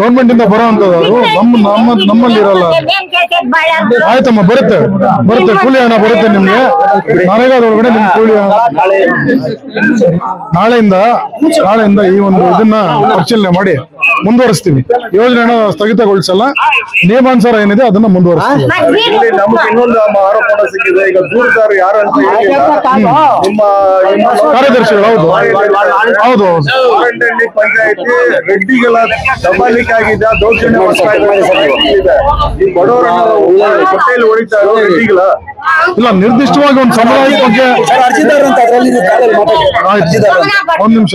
ಗೌರ್ಮೆಂಟ್ ಇಂದ ಬರುವಂತದ್ದು. ಅದು ನಮ್ಮಲ್ಲಿ ಇರಲ್ಲ. ಆಯ್ತಮ್ಮ, ಬರುತ್ತೆ ಕೂಲಿ ಹಣ ಬರುತ್ತೆ ನಿಮ್ಗೆ. ನರೇಗಾದೊಳಗಡೆ ನಿಮ್ ಕೂಲಿ ನಾಳೆಯಿಂದ ಈ ಒಂದು ಇದನ್ನ ಪರಿಶೀಲನೆ ಮಾಡಿ ಮುಂದುವರಿಸ್ತೀವಿ. ಯೋಜನೆ ಹಣ ಸ್ಥಗಿತಗೊಳಿಸಲ್ಲ, ನಿಯಮಾನುಸಾರ ಏನಿದೆ ಅದನ್ನ ಮುಂದುವರಿಸ್ತೀವಿ. ನಮ್ಗೆ ಇನ್ನೊಂದು ಆರೋಪಣ ಸಿಕ್ಕಿದೆ. ಈಗ ದೂರದಾರರು ಯಾರು ಅಂತ ನಿಮ್ಮ ಕಾರ್ಯದರ್ಶಿಗಳು. ಹೌದು ಪಂಚಾಯತಿ ರೆಡ್ಡಿಗಳ ದಬ್ಬಾಳಿಕೆ ಆಗಿದೆ, ದೌರ್ಜನ್ಯ ಬಡವರನ್ನು ಹೊಡಿತಾ ಇರೋ ರೆಡ್ಡಿಗಳ ಇಲ್ಲ, ನಿರ್ದಿಷ್ಟವಾಗಿ ಒಂದು ಸಮುದಾಯದ ಬಗ್ಗೆ ಒಂದ್ ನಿಮಿಷ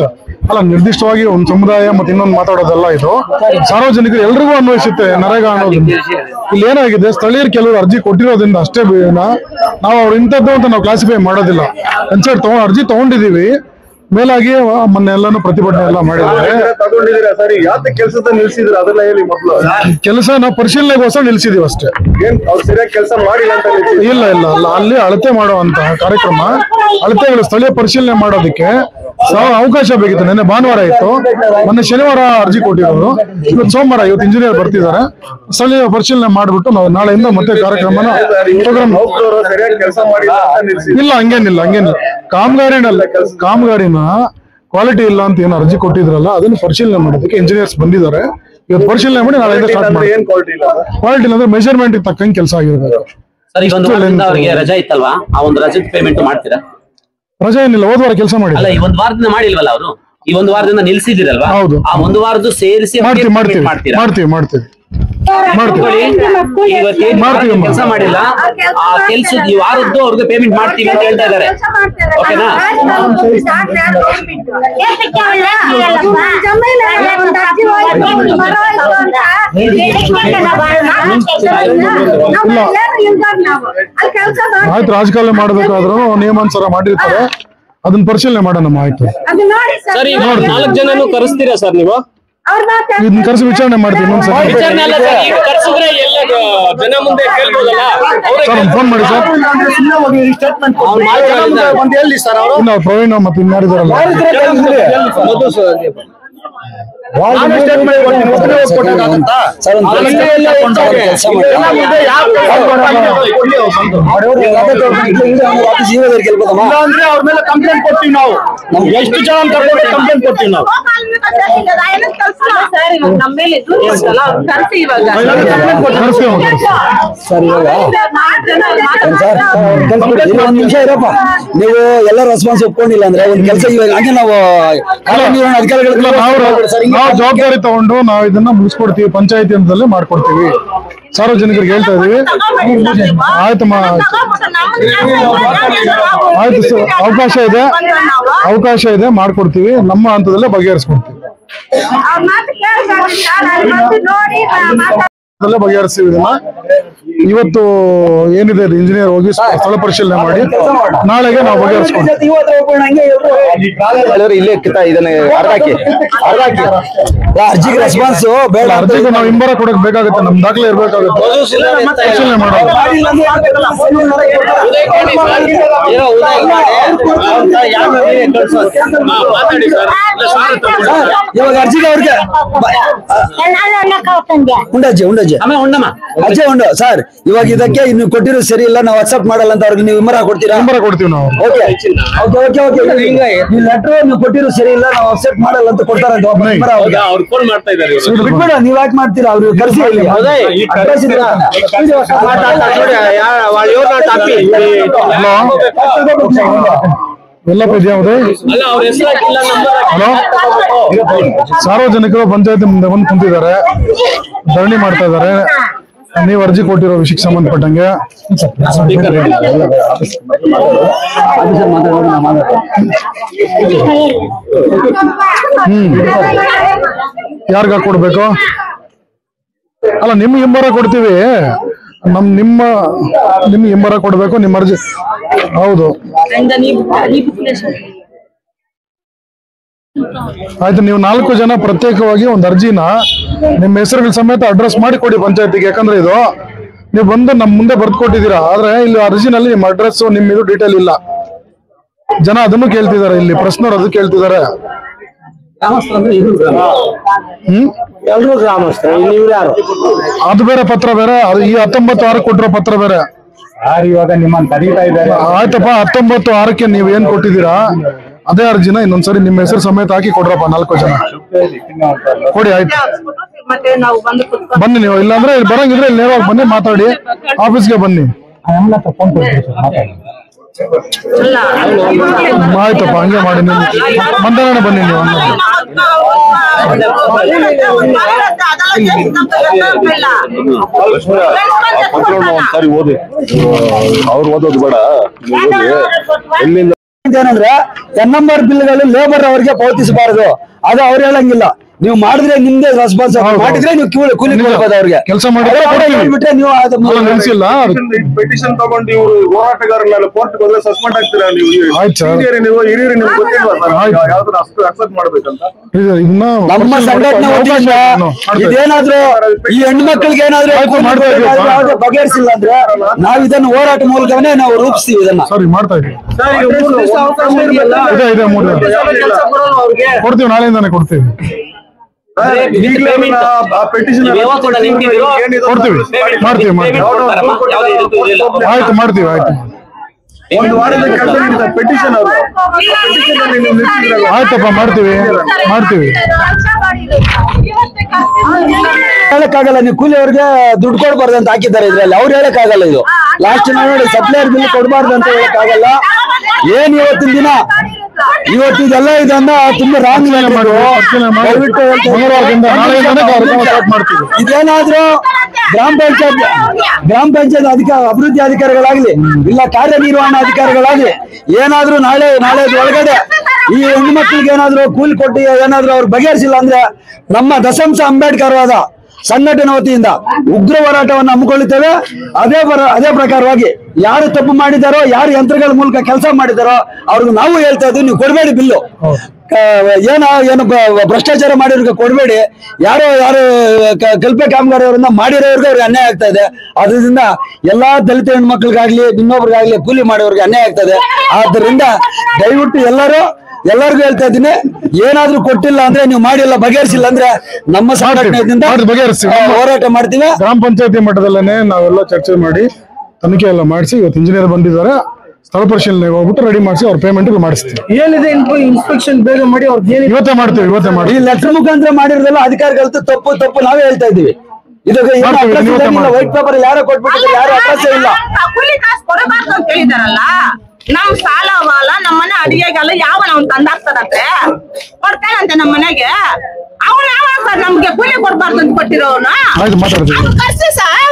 ಅಲ್ಲ, ನಿರ್ದಿಷ್ಟವಾಗಿ ಒಂದು ಸಮುದಾಯ ಮತ್ತೆ ಇನ್ನೊಂದು ಮಾತಾಡೋದಲ್ಲ. ಇದು ಸಾರ್ವಜನಿಕರು ಎಲ್ರಿಗೂ ಅನ್ವಯಿಸುತ್ತೆ ನರೇಗಾ ಅನ್ನೋದು. ಇಲ್ಲಿ ಏನಾಗಿದೆ, ಸ್ಥಳೀಯರು ಕೆಲವರು ಅರ್ಜಿ ಕೊಟ್ಟಿರೋದ್ರಿಂದ ಅಷ್ಟೇ ನಾವು ಅವ್ರು ಇಂಥದ್ದು ಅಂತ ನಾವು ಕ್ಲಾಸಿಫೈ ಮಾಡೋದಿಲ್ಲ. ಪಂಚಾಯತ್ ಅರ್ಜಿ ತಗೊಂಡಿದೀವಿ, ಮೇಲಾಗಿ ಮೊನ್ನೆ ಎಲ್ಲಾನು ಪ್ರತಿಭಟನೆ ಎಲ್ಲ ಮಾಡಿದ್ದಾರೆ. ಸರಿ, ಯಾಕೆ ಕೆಲಸದ ನಿಲ್ಸಿದ್ರೆ ಅದನ್ನ ಹೇಳಿ. ಮೊದಲು ಕೆಲಸ ನಾವು ಪರಿಶೀಲನೆಗೋಸ್ಕರ ನಿಲ್ಸಿದೀವಿ ಅಷ್ಟೇ. ಅವ್ರು ಸರಿಯಾಗಿ ಕೆಲಸ ಮಾಡಿಲ್ಲ ಅಂತ ಇಲ್ಲ ಅಲ್ಲಿ ಅಳತೆ ಮಾಡುವಂತಹ ಕಾರ್ಯಕ್ರಮ, ಅಳತೆಗಳು ಸ್ಥಳೀಯ ಪರಿಶೀಲನೆ ಮಾಡೋದಕ್ಕೆ ಅವಕಾಶ ಬೇಕಿತ್ತು. ನೆನ್ನೆ ಭಾನುವಾರ ಇತ್ತು, ಮೊನ್ನೆ ಶನಿವಾರ ಅರ್ಜಿ ಕೊಟ್ಟಿರೋರು. ಇವತ್ತು ಸೋಮವಾರ, ಇವತ್ತು ಇಂಜಿನಿಯರ್ ಬರ್ತಿದ್ದಾರೆ. ಸ್ಥಳೀಯ ಪರಿಶೀಲನೆ ಮಾಡ್ಬಿಟ್ಟು ನಾವು ನಾಳೆಯಿಂದ ಮತ್ತೆ ಕಾರ್ಯಕ್ರಮನ ಪ್ರೋಗ್ರಾಮ್. ಇಲ್ಲ, ಹಂಗೇನಿಲ್ಲ. ಕಾಮಗಾರಿನ ಕ್ವಾಲಿಟಿ ಇಲ್ಲ ಅಂತ ಏನು ಅರ್ಜಿ ಕೊಟ್ಟಿದ್ರಲ್ಲ, ಅದನ್ನು ಪರಿಶೀಲನೆ ಮಾಡೋದಕ್ಕೆ ಇಂಜಿನಿಯರ್ಸ್ ಬಂದಿದ್ದಾರೆ. ಇವತ್ತು ಪರಿಶೀಲನೆ ಮಾಡಿ ನಾಳೆಯಿಂದ ಸ್ಟಾರ್ಟ್ ಮಾಡಿ. ಕ್ವಾಲಿಟಿ ಇಲ್ಲ ಅಂದ್ರೆ ಮೆಜರ್ಮೆಂಟ್ ತಕ್ಕಂಗೆ ಕೆಲಸ ಆಗಿರ್ಬೇಕು. ರಜಾ ಇತ್ತಲ್ವಾ, ಆ ಒಂದು ರಜೆ ಪೇಮೆಂಟ್ ಮಾಡ್ತೀರಾ? ರಜೆ ಏನಿಲ್ಲ, ಹೋದ ವಾರ ಕೆಲಸ ಮಾಡಿ. ಅಲ್ಲ, ಈ ಒಂದು ವಾರದಿಂದ ಮಾಡಿಲ್ವಲ್ಲ ಅವರು, ಈ ಒಂದು ವಾರದಿಂದ ನಿಲ್ಸಿದಿರಲ್ವಾ? ಹೌದು, ಆ ಒಂದು ವಾರದ್ದು ಸೇರಿಸಿ ಮಾಡ್ತೀವಿ. ಕೆಲಸ ಮಾಡಿಲ್ಲ, ಆ ಕೆಲ್ಸದ ಈ ವಾರದ್ದು ಅವ್ರಿಗೆ ಪೇಮೆಂಟ್ ಮಾಡ್ತೀವಿ ಅಂತ ಹೇಳ್ತಾ ಇದಾರೆ. ಓಕೆನಾ? ಆಯ್ತು, ರಾಜಕಾರಣ ಮಾಡ್ಬೇಕಾದ್ರೂ ನಿಯಮಾನುಸಾರ ಮಾಡಿರ್ತಾರೆ, ಅದನ್ನ ಪರಿಶೀಲನೆ ಮಾಡೋಣ. ಆಯ್ತು, ಸರಿ. 4 ಜನನು ಕರೆಸ್ತೀರಾ ಸರ್ ನೀವು? ಇದನ್ನ ಕರೆಸಿ ವಿಚಾರಣೆ ಮಾಡ್ತೀವಿ. ಫೋನ್ ಮಾಡಿ ಸರ್. ಪ್ರವೀಣ್ ಮತ್ತೆ ಇನ್ಯಾರಿದಾರಲ್ಲ, ಅವ್ರ ಮೇಲೆ ಕಂಪ್ಲೇಂಟ್ ಕೊಡ್ತೀವಿ ನಾವು. ಎಷ್ಟು ಜನ ಕಂಪ್ಲೇಂಟ್ ಕೊಡ್ತೀವಿ ನಾವು. ಒಂದ್ ನಿಮಿಷ ಇರಪ್ಪ, ನೀವು ಎಲ್ಲ ರೆಸ್ಪಾನ್ಸ್ ಒಪ್ಕೊಂಡಿಲ್ಲ ಅಂದ್ರೆ ಒಂದ್ ಕೆಲಸ ಇವಾಗ ಹಂಗೆ ನಾವು ನಾವು ಜವಾಬ್ದಾರಿ ತಗೊಂಡು ನಾವು ಇದನ್ನ ಮುಗಿಸ್ಕೊಡ್ತೀವಿ. ಪಂಚಾಯತಿ ಹಂತದಲ್ಲೇ ಮಾಡ್ಕೊಡ್ತೀವಿ. ಸಾರ್ವಜನಿಕರಿಗೆ ಹೇಳ್ತಾ ಇದೀವಿ. ಆಯ್ತಮ್ಮ, ಆಯ್ತು, ಅವಕಾಶ ಇದೆ, ಮಾಡ್ಕೊಡ್ತೀವಿ. ನಮ್ಮ ಹಂತದಲ್ಲೇ ಬಗೆಹರಿಸ್ಕೊಡ್ತೀವಿ. ಬಗೆಹರಿಸ್ತೀವಿ ಇದನ್ನ. ಇವತ್ತು ಏನಿದೆ ಇಂಜಿನಿಯರ್ ಹೋಗಿ ಸ್ಥಳ ಪರಿಶೀಲನೆ ಮಾಡಿ ನಾಳೆಗೆ ನಾವು ಬಗೆಹರಿಸ್ಕೊಂಡು ಇಲ್ಲೇ ಇದನ್ನ ಅರ್ಜಿಗೆ ರೆಸ್ಪಾನ್ಸ್ ಬೇಡ. ಅರ್ಜಿಗೆ ನಾವು ಹಿಂಬರ ಕೊಡಕ್ ಬೇಕಾಗುತ್ತೆ, ನಮ್ ದಾಖಲೆ ಇರ್ಬೇಕಾಗುತ್ತೆ, ಪರಿಶೀಲನೆ ಮಾಡೋದು. ಇವಾಗ ಅರ್ಜಿಗೆ ಅವ್ರಿಗೆ ಅಜ್ಜೆ ಉಂಡು ಸರ್. ಇವಾಗ ಇದಕ್ಕೆ ಇನ್ನು ಕೊಟ್ಟಿರೋ ಸರಿ ಇಲ್ಲ, ನಾವು ಅಕ್ಸೆಪ್ಟ್ ಮಾಡಲ್ಲ ಅಂತ ಅವ್ರಿಗೆ ನೀವು ಹಿಂಬರ ಕೊಡ್ತೀರಾ? ಹಿಂಬರ ಕೊಡ್ತೀವಿ ನಾವು. ಈ ಲೆಟರ್ ನೀವು ಕೊಟ್ಟಿರೋ ಸರಿ ಇಲ್ಲ, ನಾವು ಅಕ್ಸೆಪ್ಟ್ ಮಾಡಲ್ಲ ಅಂತ ಕೊಡ್ತಾರಂತ ಬಿಟ್ಬೇಡ. ನೀವ್ ಯಾಕೆ ಮಾಡ್ತೀರಾ? ಅವ್ರಿಗೆ ಕರ್ಸಿ ಎಲ್ಲ ಯಾವ್ದು ಹಲೋ, ಸಾರ್ವಜನಿಕರು ಪಂಚಾಯತಿ ಮುಂದೆ ಬಂದು ಕುಂತಿದ್ದಾರೆ, ಧರಣಿ ಮಾಡ್ತಾ ಇದ್ದಾರೆ. ನೀವು ಅರ್ಜಿ ಕೊಟ್ಟಿರೋ ವಿಷಯಕ್ಕೆ ಸಂಬಂಧಪಟ್ಟಂಗೆ ಯಾರಿಗ ಕೊಡ್ಬೇಕು? ಅಲ್ಲ, ನಿಮ್ಗೆ ಹಿಂಬರ ಕೊಡ್ತೀವಿ, ನಿಮ್ಗೆ ಹಿಂಬರ ಕೊಡ್ಬೇಕು. ನಿಮ್ಮ ಅರ್ಜಿ ಹೌದು ಆಯ್ತು. ನೀವು 4 ಜನ ಪ್ರತ್ಯೇಕವಾಗಿ ಒಂದು ಅರ್ಜಿನ ನಿಮ್ಮ ಹೆಸರುಗಳ ಸಮೇತ ಅಡ್ರೆಸ್ ಮಾಡಿ ಕೊಡಿ ಪಂಚಾಯತಿಗೆ. ಯಾಕಂದ್ರೆ ಇದು ನೀವು ಬಂದು ನಮ್ ಮುಂದೆ ಬರ್ದು ಕೊಟ್ಟಿದ್ದೀರಾ, ಆದ್ರೆ ಇಲ್ಲಿ ಅರ್ಜಿನಲ್ಲಿ ನಿಮ್ಮ ಅಡ್ರೆಸ್ ನಿಮ್ಮ ಇದು ಡೀಟೇಲ್ ಇಲ್ಲ. ಜನ ಅದನ್ನು ಕೇಳ್ತಿದ್ದಾರೆ, ಇಲ್ಲಿ ಪ್ರಶ್ನವ್ರು ಅದು ಕೇಳ್ತಿದ್ದಾರೆ. ಎಲ್ರು ಗ್ರಾಮಸ್ಥರು, ನೀವು ಯಾರು? ಅದು ಬೇರೆ ಪತ್ರ ಬೇರೆ, ಅದು ಈ 19/6 ಕೊಟ್ಟಿರೋ ಪತ್ರ ಬೇರೆ. ಇವಾಗ ನಿಮ್ಮನ್ನ ಕರೀತಾ ಇದ್ದಾರೆ. ಆಯ್ತಪ್ಪ, 19/6 ನೀವ್ ಏನ್ ಕೊಟ್ಟಿದ್ದೀರಾ ಅದೇ ಅರ್ಜಿನ ಇನ್ನೊಂದ್ಸರಿ ನಿಮ್ಮ ಹೆಸರು ಸಮೇತ ಹಾಕಿ ಕೊಡ್ರಪ್ಪ. 4 ಜನ ಕೊಡಿ. ಆಯ್ತು, ಬನ್ನಿ ನೀವು. ಇಲ್ಲಾಂದ್ರೆ ಬರಂಗಿದ್ರೆ ಇಲ್ಲಿ ನೇರವಾಗಿ ಬನ್ನಿ, ಮಾತಾಡಿ, ಆಫೀಸ್ಗೆ ಬನ್ನಿ. ಆಯ್ತಪ್ಪ, ಹಂಗೆ ಮಾಡಿ. ನೀವು ಮಂದನೆ ಬನ್ನಿ ನೀವು. ಒಂದ್ಸರಿ ಓದಿ, ಅವ್ರು ಓದೋದು ಬೇಡ. ಎಲ್ಲಿಂದ ಏನಂದ್ರೆ NMR ಬಿಲ್ಗಳು ಲೇಬರ್ ಅವರಿಗೆ ಪಾವತಿಸಬಾರದು, ಅದು ಅವ್ರು ಹೇಳಂಗಿಲ್ಲ. ನೀವು ಮಾಡಿದ್ರೆ ನಿಮ್ದೇ ರೆಸ್ಪಾನ್ಸಿಬಲ್, ಮಾಡಿದ್ರೆ ನೀವು ಕೂಲಿ ಕೊಡ್ಬೋದು ಅವ್ರಿಗೆ. ಕೆಲಸ ಮಾಡಿದ್ರೆ ನೀವು ಪೆಟಿಷನ್ ತಗೊಂಡು ಇವರು ಹೋರಾಟಗಾರಲ್ಲ ಕೋರ್ಟ್ಗೆ ಹೋದ್ರೆ ಸಸ್ಪೆಂಡ್ ಆಗ್ತೀರಾ ನೀವು? ನೀವು ಹಿರಿಯರು ನಿಮ್ಗೆ ಗೊತ್ತಿಲ್ವಾ ಯಾವ್ದನ್ನ ಅಷ್ಟು ಅಕ್ಸೆಪ್ಟ್ ಮಾಡ್ಬೇಕಂತ? ನಮ್ಮ ಸಂಘಟನೆ ವತಿಯಿಂದ ಇದೇನಾದ್ರೂ ಈ ಹೆಣ್ಮಕ್ಳಿಗೆ ಏನಾದ್ರೂ ಬಗೆಹರಿಸಿಲ್ಲ ಅಂದ್ರೆ ನಾವ್ ಇದನ್ನ ಹೋರಾಟ ಮೂಲಕವೇ ನಾವು ರೂಪಿಸ್ತೀವಿ. ಇದನ್ನ ಸರಿ ಮಾಡ್ತಾ ಇದ್ದೀವಿ, ಕೊಡ್ತೀವಿ, ನಾಳೆಯಿಂದಾನೆ ಕೊಡ್ತೀವಿ. ಕೊಡ್ತೀವಿ, ಮಾಡ್ತೀವಿ. ಆಯ್ತು, ಮಾಡ್ತೀವಿ. ಆಯ್ತು, ಆಯ್ತಪ್ಪ, ಮಾಡ್ತೀವಿ. ಹೇಳಕ್ಕಾಗಲ್ಲ, ನೀವು ಕೂಲಿ ಅವ್ರಿಗೆ ದುಡ್ಡು ಕೊಡ್ಬಾರ್ದು ಅಂತ ಹಾಕಿದ್ದಾರೆ ಇದ್ರಲ್ಲಿ. ಅವ್ರು ಹೇಳಕ್ಕಾಗಲ್ಲ. ಇದು ಲಾಸ್ಟ್ ನೋಡಿ ಸಪ್ಲೈಯರ್ ಬಿಲ್ ಕೊಡ್ಬಾರ್ದು ಅಂತ ಹೇಳಕ್ಕಾಗಲ್ಲ. ಏನ್ ಇವತ್ತಿನ ದಿನ ಇದೆಲ್ಲ ಇದನ್ನ ತುಂಬಾ ರಾಂಗ್ ಇದೇನಾದ್ರೂ ಗ್ರಾಮ ಪಂಚಾಯತ್ ಅಭಿವೃದ್ಧಿ ಅಧಿಕಾರಿಗಳಾಗ್ಲಿ ಇಲ್ಲ ಕಾರ್ಯನಿರ್ವಹಣಾಧಿಕಾರಿಗಳಾಗ್ಲಿ ಏನಾದ್ರೂ ನಾಳೆ ಒಳಗಡೆ ಈ ಹೆಣ್ಣು ಮಕ್ಕಳಿಗೆ ಏನಾದ್ರೂ ಕೂಲಿ ಕೊಟ್ಟು ಏನಾದ್ರೂ ಅವ್ರು ಬಗೆಹರಿಸಿಲ್ಲ ಅಂದ್ರೆ ನಮ್ಮ ದಶಂಶ ಅಂಬೇಡ್ಕರ್ ವಾದ ಸಂಘಟನೆ ವತಿಯಿಂದ ಉಗ್ರ ಹೋರಾಟವನ್ನು ಹಮ್ಮಿಕೊಳ್ಳುತ್ತೇವೆ. ಅದೇ ಪ್ರಕಾರವಾಗಿ ಯಾರು ತಪ್ಪು ಮಾಡಿದಾರೋ, ಯಾರು ಯಂತ್ರಗಳ ಮೂಲಕ ಕೆಲಸ ಮಾಡಿದಾರೋ ಅವ್ರಿಗೆ ನಾವು ಹೇಳ್ತಾ ಇದ್ದೀವಿ, ನೀವು ಕೊಡಬೇಡಿ ಬಿಲ್ಲು. ಏನು ಭ್ರಷ್ಟಾಚಾರ ಮಾಡಿರೋರಿಗೆ ಕೊಡಬೇಡಿ. ಯಾರು ಕಲ್ಪೆ ಕಾಮಗಾರಿಯವರನ್ನ ಮಾಡಿರೋರ್ಗೆ ಅವ್ರಿಗೆ ಅನ್ಯಾಯ ಆಗ್ತಾ ಇದೆ. ಅದರಿಂದ ಎಲ್ಲಾ ದಲಿತ ಹೆಣ್ಮಕ್ಳಿಗಾಗ್ಲಿ ಇನ್ನೊಬ್ರಿಗಾಗ್ಲಿ ಕೂಲಿ ಮಾಡೋರಿಗೆ ಅನ್ಯಾಯ ಆಗ್ತಾ ಇದೆ. ಆದ್ದರಿಂದ ದಯವಿಟ್ಟು ಎಲ್ಲರಿಗೂ ಹೇಳ್ತಾ ಇದ್ದೀನಿ, ಏನಾದ್ರೂ ಕೊಟ್ಟಿಲ್ಲ ಅಂದ್ರೆ ನೀವು ಮಾಡಿಲ್ಲ, ಬಗೆಹರಿಸಿಲ್ಲ ಅಂದ್ರೆ ನಮ್ಮ ಸಂಘಟನೆಯಿಂದ ಹೋರಾಟ ಮಾಡ್ತೀವಿ. ಗ್ರಾಮ ಪಂಚಾಯತಿ ಮಟ್ಟದಲ್ಲೇ ನಾವೆಲ್ಲ ಚರ್ಚೆ ಮಾಡಿ ತನಿಖೆ ಎಲ್ಲ ಮಾಡಿಸಿ ಇವತ್ತು ಇಂಜಿನಿಯರ್ ಬಂದಿದ್ದಾರೆ, ಸ್ಥಳ ಪರಿಶೀಲನೆಗೆ ಹೋಗ್ಬಿಟ್ಟು ರೆಡಿ ಮಾಡಿಸಿ ಅವ್ರ ಪೇಮೆಂಟ್ ಮಾಡಿಸ್ತೀವಿ. ಏನಿದೆ ಇನ್ಸ್ಪೆಕ್ಷನ್ ಬೇಗ ಮಾಡಿ ಅವ್ರಿಗೆ ಇವತ್ತೇ ಮಾಡ್ತೀವಿ. ಈ ಲೆಟರ್ ಮುಖಾಂತರ ಮಾಡಿರೋದೆಲ್ಲ ಅಧಿಕಾರಿಗಳು ತಪ್ಪು ನಾವೇ ಹೇಳ್ತಾ ಇದೀವಿ. ಇದಕ್ಕೆ ವೈಟ್ ಪೇಪರ್ ಯಾರೋ ಕೊಟ್ಬಿಟ್ಟಿದ್ರೆ ಯಾರು ಅಭ್ಯಾಸ ಇಲ್ಲ. ನಮ್ ಸಾಲ ನಮ್ಮನೆ ಅಡಿಗೆಗೆಲ್ಲ ಯಾವ ನಾವು ತಂದಾಕ್ತಾರಂತೆ ಕೊಡ್ತಾನಂತೆ ನಮ್ಮ ಮನೆಗೆ. ಅವನ ಸರ್ ನಮ್ಗೆ ಕೂಲಿ ಕೊಡ್ಬಾರ್ದು ಅಂತ ಕೊಟ್ಟಿರೋನ ಕರ್ಸಿ ಸರ್.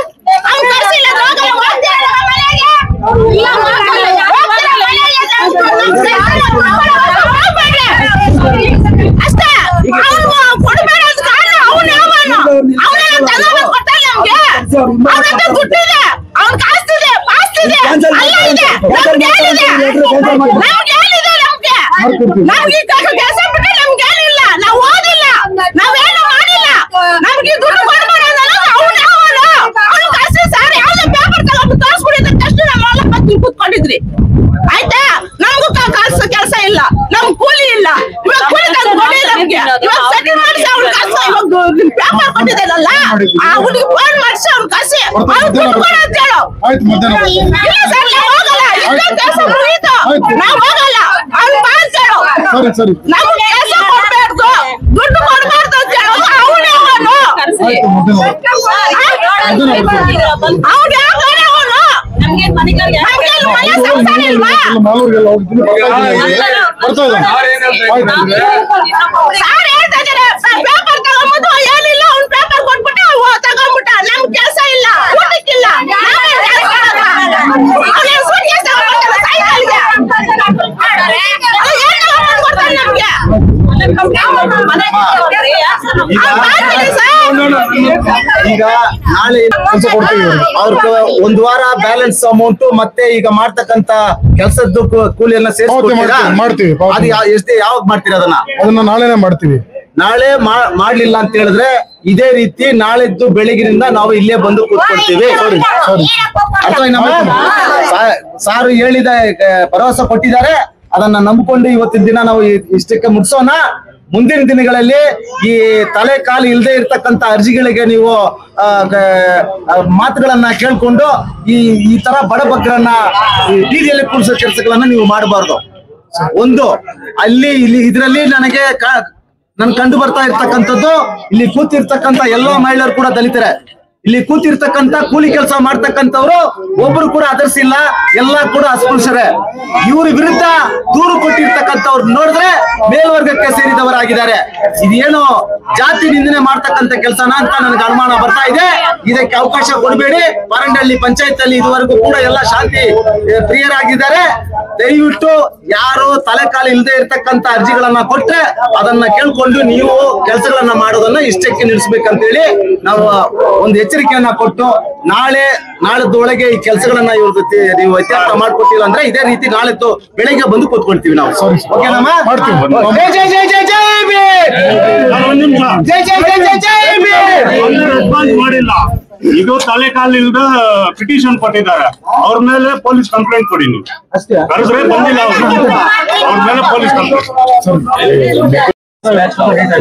ಅಷ್ಟೇ ಕೊಡ್ಬೇಡ ಕಾರಣ ಅವನ ನಮ್ಗೆ ಕೆಲಸ ಬಿಟ್ರೆ ನಮ್ಗೇನಿಲ್ಲ, ನಾವ್ ಓದಿಲ್ಲ, ನಾವೇನು ಮಾಡಿಲ್ಲ, ನಮ್ಗೆ ದುಡ್ಡು ಕೊಡ್ಬಾರ್ದಲ್ಲ. ಅವ್ನು ಕಳ್ಸಿ ಸರ್, ಯಾವ್ದೋ ಪೇಪರ್ ತಗೊಂಡು ತೋರಿಸ್ಬಿಡಿದ ತಕ್ಷಣ ನಾವೆಲ್ಲ ಬಂದು ಕೂತ್ಕೊಂಡಿದ್ರಿ. ಆಯ್ತಾ? ನಮಗೂ ಕೆಲಸ ಇಲ್ಲ, ನಮ್ ಕೂಲಿ ಇಲ್ಲ. ಇವಾಗ ಕೂಲಿ ಕೊಡಿ ನಮ್ಗೆ. ಇವಾಗ ಸೆಟಿಲ್ ಮಾಡಿಸಿ ಅವ್ನ ಕಳ್ಸ. ಇವಾಗ ಪೇಪರ್ ಕೊಟ್ಟಿದ್ದಾನಲ್ಲ, ಅವ್ನಿಗೆ ಫೋನ್ ಮಾಡಿಸಿ ಅವ್ನ ಕಳ್ಸಿ, ಅವ್ನು ದುಡ್ಡು ಕೊಡ ಅಂತ ಹೇಳು. ಇಲ್ಲ ಸರ್, ನಾವ್ ಹೋಗಲ್ಲ, ಇಷ್ಟೇ ಕೆಲಸ ಮುಗೀತು, ನಾವ್ ಹೋಗಲ್ಲ. ಅವ್ನು ಮಾಡ್ತೇಳು, ನಮ್ಗೆ ಕೆಲಸ ಕೊಡ್ಬಾರ್ದು, ದುಡ್ಡು ಕೊಡ್ಬಾರ್ದು ಅಂತ ಹೇಳು. ಅವನೇ ಅವನು ಅವ್ನು ಯಾವಾಗಲೇ ಅವನು ಮನೆ ಸಂಸಾರ ಇಲ್ವಾ? ಸಾರ್ ಹೇಳ್ತಾ ಇದಾರೆ, ಪೇಪರ್ ತಗೊಂಬಂದು ಏನಿಲ್ಲ, ಅವ್ನು ಪೇಪರ್ ಕೊಟ್ಬಿಟ್ಟು ತಗೊಂಡ್ಬಿಟ್ಟ. ನಮ್ಗೆ ಕೆಲಸ ಇಲ್ಲ, ಊಟಕ್ಕಿಲ್ಲ, ಈಗ ನಾಳೆ ಅವ್ರ ಒಂದ್ ವಾರ ಬ್ಯಾಲೆನ್ಸ್ ಅಮೌಂಟ್ ಮತ್ತೆ ಈಗ ಮಾಡ್ತಕ್ಕಂತ ಕೆಲಸದ್ದು ಕೂಲಿಯನ್ನ ಮಾಡ್ತೀವಿ. ಎಷ್ಟು ಯಾವಾಗ ಮಾಡ್ತೀರಾ ಅದನ್ನ ನಾಳೆನೆ ಮಾಡ್ತೀವಿ. ನಾಳೆ ಮಾಡ್ಲಿಲ್ಲ ಅಂತ ಹೇಳಿದ್ರೆ ಇದೇ ರೀತಿ ನಾಳೆದ್ದು ಬೆಳಗಿನಿಂದ ನಾವು ಇಲ್ಲೇ ಬಂದು ಕೂತ್ಕೊಳ್ತೀವಿ. ಸಾರು ಹೇಳಿದ ಭರವಸೆ ಕೊಟ್ಟಿದ್ದಾರೆ, ಅದನ್ನ ನಂಬಿಕೊಂಡು ಇವತ್ತಿನ ದಿನ ನಾವು ಇಷ್ಟಕ್ಕೆ ಮುಗಿಸೋಣ. ಮುಂದಿನ ದಿನಗಳಲ್ಲಿ ಈ ತಲೆ ಕಾಲು ಇಲ್ಲದೆ ಇರ್ತಕ್ಕಂತ ಅರ್ಜಿಗಳಿಗೆ ನೀವು ಮಾತುಗಳನ್ನ ಕೇಳ್ಕೊಂಡು ಈ ತರ ಬಡಬಗ್ಗರನ್ನ ಬೀದಿಯಲ್ಲಿ ಕೂರಿಸೋ ಕೆಲಸಗಳನ್ನ ನೀವು ಮಾಡಬಾರ್ದು. ಒಂದು ಇಲ್ಲಿ ಇದರಲ್ಲಿ ನನಗೆ ನನ್ ಕಂಡು ಬರ್ತಾ ಇರ್ತಕ್ಕಂಥದ್ದು, ಇಲ್ಲಿ ಕೂತಿರ್ತಕ್ಕಂಥ ಎಲ್ಲಾ ಮಹಿಳೆಯರು ಕೂಡ ದಲಿತರೆ. ಇಲ್ಲಿ ಕೂತಿರ್ತಕ್ಕಂಥ ಕೂಲಿ ಕೆಲಸ ಮಾಡ್ತಕ್ಕಂಥವ್ರು ಒಬ್ರು ಕೂಡ ಅದರ್ಸಿಲ್ಲ, ಎಲ್ಲಾ ಕೂಡ ಅಸ್ಪೃಶ್ಯರೇ. ಇವ್ರ ವಿರುದ್ಧ ದೂರು ಕೊಟ್ಟಿರ್ತಕ್ಕಂಥವ್ರು ನೋಡಿದ್ರೆ ಮೇಲ್ವರ್ಗಕ್ಕೆ ಸೇರಿದವರಾಗಿದ್ದಾರೆ. ಇದೇನು ಜಾತಿ ನಿಂದನೆ ಮಾಡ್ತಕ್ಕಂಥ ಕೆಲಸನ ಅಂತ ನನಗೆ ಅನುಮಾನ ಬರ್ತಾ ಇದೆ. ಇದಕ್ಕೆ ಅವಕಾಶ ಕೊಡಬೇಡಿ. ಪಾರಂಡಹಳ್ಳಿ ಪಂಚಾಯತ್ ಅಲ್ಲಿ ಇದುವರೆಗೂ ಕೂಡ ಎಲ್ಲ ಶಾಂತಿ ಪ್ರಿಯರಾಗಿದ್ದಾರೆ. ದಯವಿಟ್ಟು ಯಾರು ತಲೆ ಕಾಲು ಇಲ್ಲದೆ ಇರ್ತಕ್ಕಂಥ ಅರ್ಜಿಗಳನ್ನ ಕೊಟ್ರೆ ಅದನ್ನ ಕೇಳ್ಕೊಂಡು ನೀವು ಕೆಲಸಗಳನ್ನ ಮಾಡೋದನ್ನ ಇಷ್ಟಕ್ಕೆ ನಿಲ್ಲಿಸ್ಬೇಕಂತೇಳಿ ನಾವು ಒಂದು ಎಚ್ಚರಿಕೆಯನ್ನ ಕೊಟ್ಟು, ನಾಳೆದೊಳಗೆ ಈ ಕೆಲಸಗಳನ್ನ ನೀವು ಇತ್ಯರ್ಥ ಮಾಡ್ಕೊಟ್ಟಿಲ್ಲ ಅಂದ್ರೆ ಇದೇ ರೀತಿ ನಾಳೆದ್ದು ಬೆಳಿಗ್ಗೆ ಬಂದು ಕೂತ್ಕೊಳ್ತೀವಿ ನಾವು. ಓಕೆನಮ್ಮ? ಜೈ ಜೈ ಜೈ ಜೈ ಜೈ ಬೀರ್, ಜೈ ಜೈ ಜೈ ಜೈ ಜೈ ಬೀರ್. ಮಾಡಿಲ್ಲ, ಇದು ತಲೆ ಕಾಲಿಲ್ದ ಪಿಟಿಷನ್ ಕೊಟ್ಟಿದ್ದಾರೆ, ಅವ್ರ ಮೇಲೆ ಪೊಲೀಸ್ ಕಂಪ್ಲೇಂಟ್ ಕೊಡಿ. ನೀವು ಕರೆದ್ರೆ ಬಂದಿಲ್ಲ, ಅವ್ರ ಮೇಲೆ ಪೊಲೀಸ್ ಕಂಪ್ಲೇಂಟ್.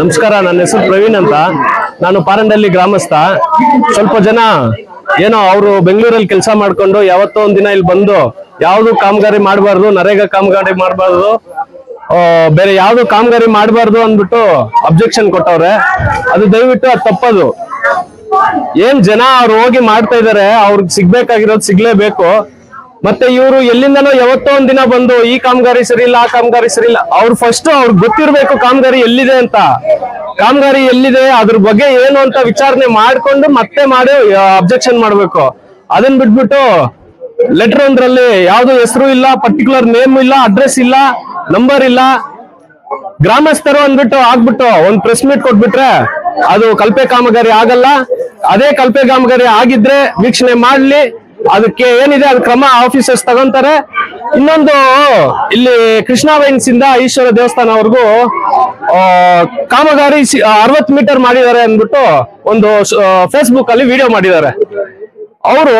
ನಮಸ್ಕಾರ, ನನ್ನ ಹೆಸರು ಪ್ರವೀಣ್ ಅಂತ. ನಾನು ಪಾರಂಡಹಳ್ಳಿ ಗ್ರಾಮಸ್ಥ. ಸ್ವಲ್ಪ ಜನ ಏನೋ ಅವರು ಬೆಂಗಳೂರಲ್ಲಿ ಕೆಲಸ ಮಾಡ್ಕೊಂಡು ಯಾವತ್ತೋ ಒಂದ್ ದಿನ ಇಲ್ಲಿ ಬಂದು ಯಾವ್ದು ಕಾಮಗಾರಿ ಮಾಡಬಾರ್ದು, ನರೇಗಾ ಕಾಮಗಾರಿ ಮಾಡಬಾರ್ದು, ಬೇರೆ ಯಾವ್ದು ಕಾಮಗಾರಿ ಮಾಡಬಾರ್ದು ಅಂದ್ಬಿಟ್ಟು ಅಬ್ಜೆಕ್ಷನ್ ಕೊಟ್ಟವ್ರೆ. ಅದು ದಯವಿಟ್ಟು ಅದು ತಪ್ಪದು. ಏನ್ ಜನ ಅವ್ರು ಹೋಗಿ ಮಾಡ್ತಾ ಇದಾರೆ, ಅವ್ರಿಗೆ ಸಿಗ್ಬೇಕಾಗಿರೋದು ಸಿಗ್ಲೇಬೇಕು. ಮತ್ತೆ ಇವರು ಎಲ್ಲಿಂದನೋ ಯಾವತ್ತೋ ಒಂದ್ ದಿನ ಬಂದು ಈ ಕಾಮಗಾರಿ ಸರಿ ಇಲ್ಲ, ಆ ಕಾಮಗಾರಿ ಸರಿ ಇಲ್ಲ. ಅವ್ರು ಫಸ್ಟ್ ಅವ್ರಿಗೆ ಗೊತ್ತಿರ್ಬೇಕು ಕಾಮಗಾರಿ ಎಲ್ಲಿದೆ ಅಂತ. ಕಾಮಗಾರಿ ಎಲ್ಲಿದೆ, ಅದ್ರ ಬಗ್ಗೆ ಏನು ಅಂತ ವಿಚಾರಣೆ ಮಾಡ್ಕೊಂಡು ಮತ್ತೆ ಮಾಡಿ ಅಬ್ಜೆಕ್ಷನ್ ಮಾಡ್ಬೇಕು. ಅದನ್ನ ಬಿಟ್ಬಿಟ್ಟು ಲೆಟರ್ ಒಂದ್ರಲ್ಲಿ ಯಾವ್ದು ಹೆಸರು ಇಲ್ಲ, ಪರ್ಟಿಕ್ಯುಲರ್ ನೇಮ್ ಇಲ್ಲ, ಅಡ್ರೆಸ್ ಇಲ್ಲ, ನಂಬರ್ ಇಲ್ಲ, ಗ್ರಾಮಸ್ಥರು ಅಂದ್ಬಿಟ್ಟು ಆಗ್ಬಿಟ್ಟು ಒಂದ್ ಪ್ರೆಸ್ ಮೀಟ್ ಕೊಟ್ಬಿಟ್ರೆ ಅದು ಕಲ್ಪೆ ಕಾಮಗಾರಿ ಆಗಲ್ಲ. ಅದೇ ಕಲ್ಪೆ ಕಾಮಗಾರಿ ಆಗಿದ್ರೆ ವೀಕ್ಷಣೆ ಮಾಡ್ಲಿ, ಅದಕ್ಕೆ ಏನಿದೆ ಅದು ಕ್ರಮ ಆಫೀಸರ್ಸ್ ತಗೊಂತಾರೆ. ಇನ್ನೊಂದು, ಇಲ್ಲಿ ಕೃಷ್ಣ ವೈನ್ಸ್ ಇಂದ ಈಶ್ವರ ದೇವಸ್ಥಾನವರೆಗೂ ಕಾಮಗಾರಿ 60 ಮೀಟರ್ ಮಾಡಿದ್ದಾರೆ ಅಂದ್ಬಿಟ್ಟು ಒಂದು ಫೇಸ್ಬುಕ್ ಅಲ್ಲಿ ವಿಡಿಯೋ ಮಾಡಿದ್ದಾರೆ. ಅವರು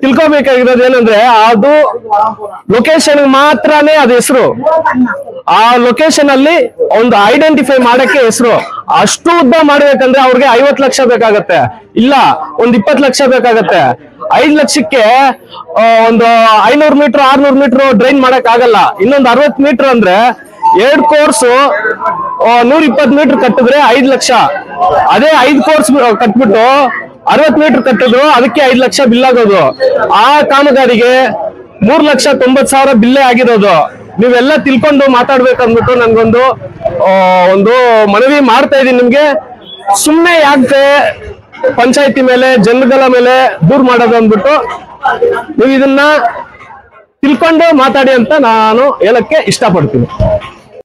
ತಿಳ್ಕೊಬೇಕಾಗಿರೋದು ಏನಂದ್ರೆ, ಅದು ಲೊಕೇಶನ್ ಮಾತ್ರನೇ ಅದು ಹೆಸರು. ಆ ಲೊಕೇಶನ್ ಅಲ್ಲಿ ಒಂದು ಐಡೆಂಟಿಫೈ ಮಾಡಕ್ಕೆ ಹೆಸರು. ಅಷ್ಟು ಉದ್ದ ಮಾಡ್ಬೇಕಂದ್ರೆ ಅವ್ರಿಗೆ 50 ಲಕ್ಷ ಬೇಕಾಗತ್ತೆ, ಇಲ್ಲ ಒಂದ್ 20 ಲಕ್ಷ ಬೇಕಾಗತ್ತೆ. 5 ಲಕ್ಷಕ್ಕೆ ಒಂದು 500 ಮೀಟರ್ 600 ಮೀಟರ್ ಡ್ರೈನ್ ಮಾಡಕ್ ಆಗಲ್ಲ. ಇನ್ನೊಂದು 60 ಮೀಟರ್ ಅಂದ್ರೆ 2 ಕೋರ್ಸ್ 120 ಮೀಟರ್ ಕಟ್ಟಿದ್ರೆ 5 ಲಕ್ಷ. ಅದೇ 5 ಕೋರ್ಸ್ ಕಟ್ಬಿಟ್ಟು 60 ಮೀಟರ್ ಕಟ್ಟಿದ್ರು ಅದಕ್ಕೆ 5 ಲಕ್ಷ ಬಿಲ್ ಆಗೋದು. ಆ ಕಾಮಗಾರಿಗೆ 3,90,000 ಬಿಲ್ಲೇ ಆಗಿರೋದು. ನೀವೆಲ್ಲ ತಿಳ್ಕೊಂಡು ಮಾತಾಡ್ಬೇಕಂದ್ಬಿಟ್ಟು ನನ್ಗೊಂದು ಒಂದು ಮನವಿ ಮಾಡ್ತಾ ಇದೀನಿ ನಿಮ್ಗೆ. ಸುಮ್ನೆ ಯಾಕೆ ಪಂಚಾಯತಿ ಮೇಲೆ ಜನಗಳ ಮೇಲೆ ದೂರ್ ಮಾಡೋದು ಅಂದ್ಬಿಟ್ಟು ನೀವು ಇದನ್ನ ತಿಳ್ಕೊಂಡು ಮಾತಾಡಿ ಅಂತ ನಾನು ಹೇಳಕ್ಕೆ ಇಷ್ಟಪಡ್ತೀನಿ.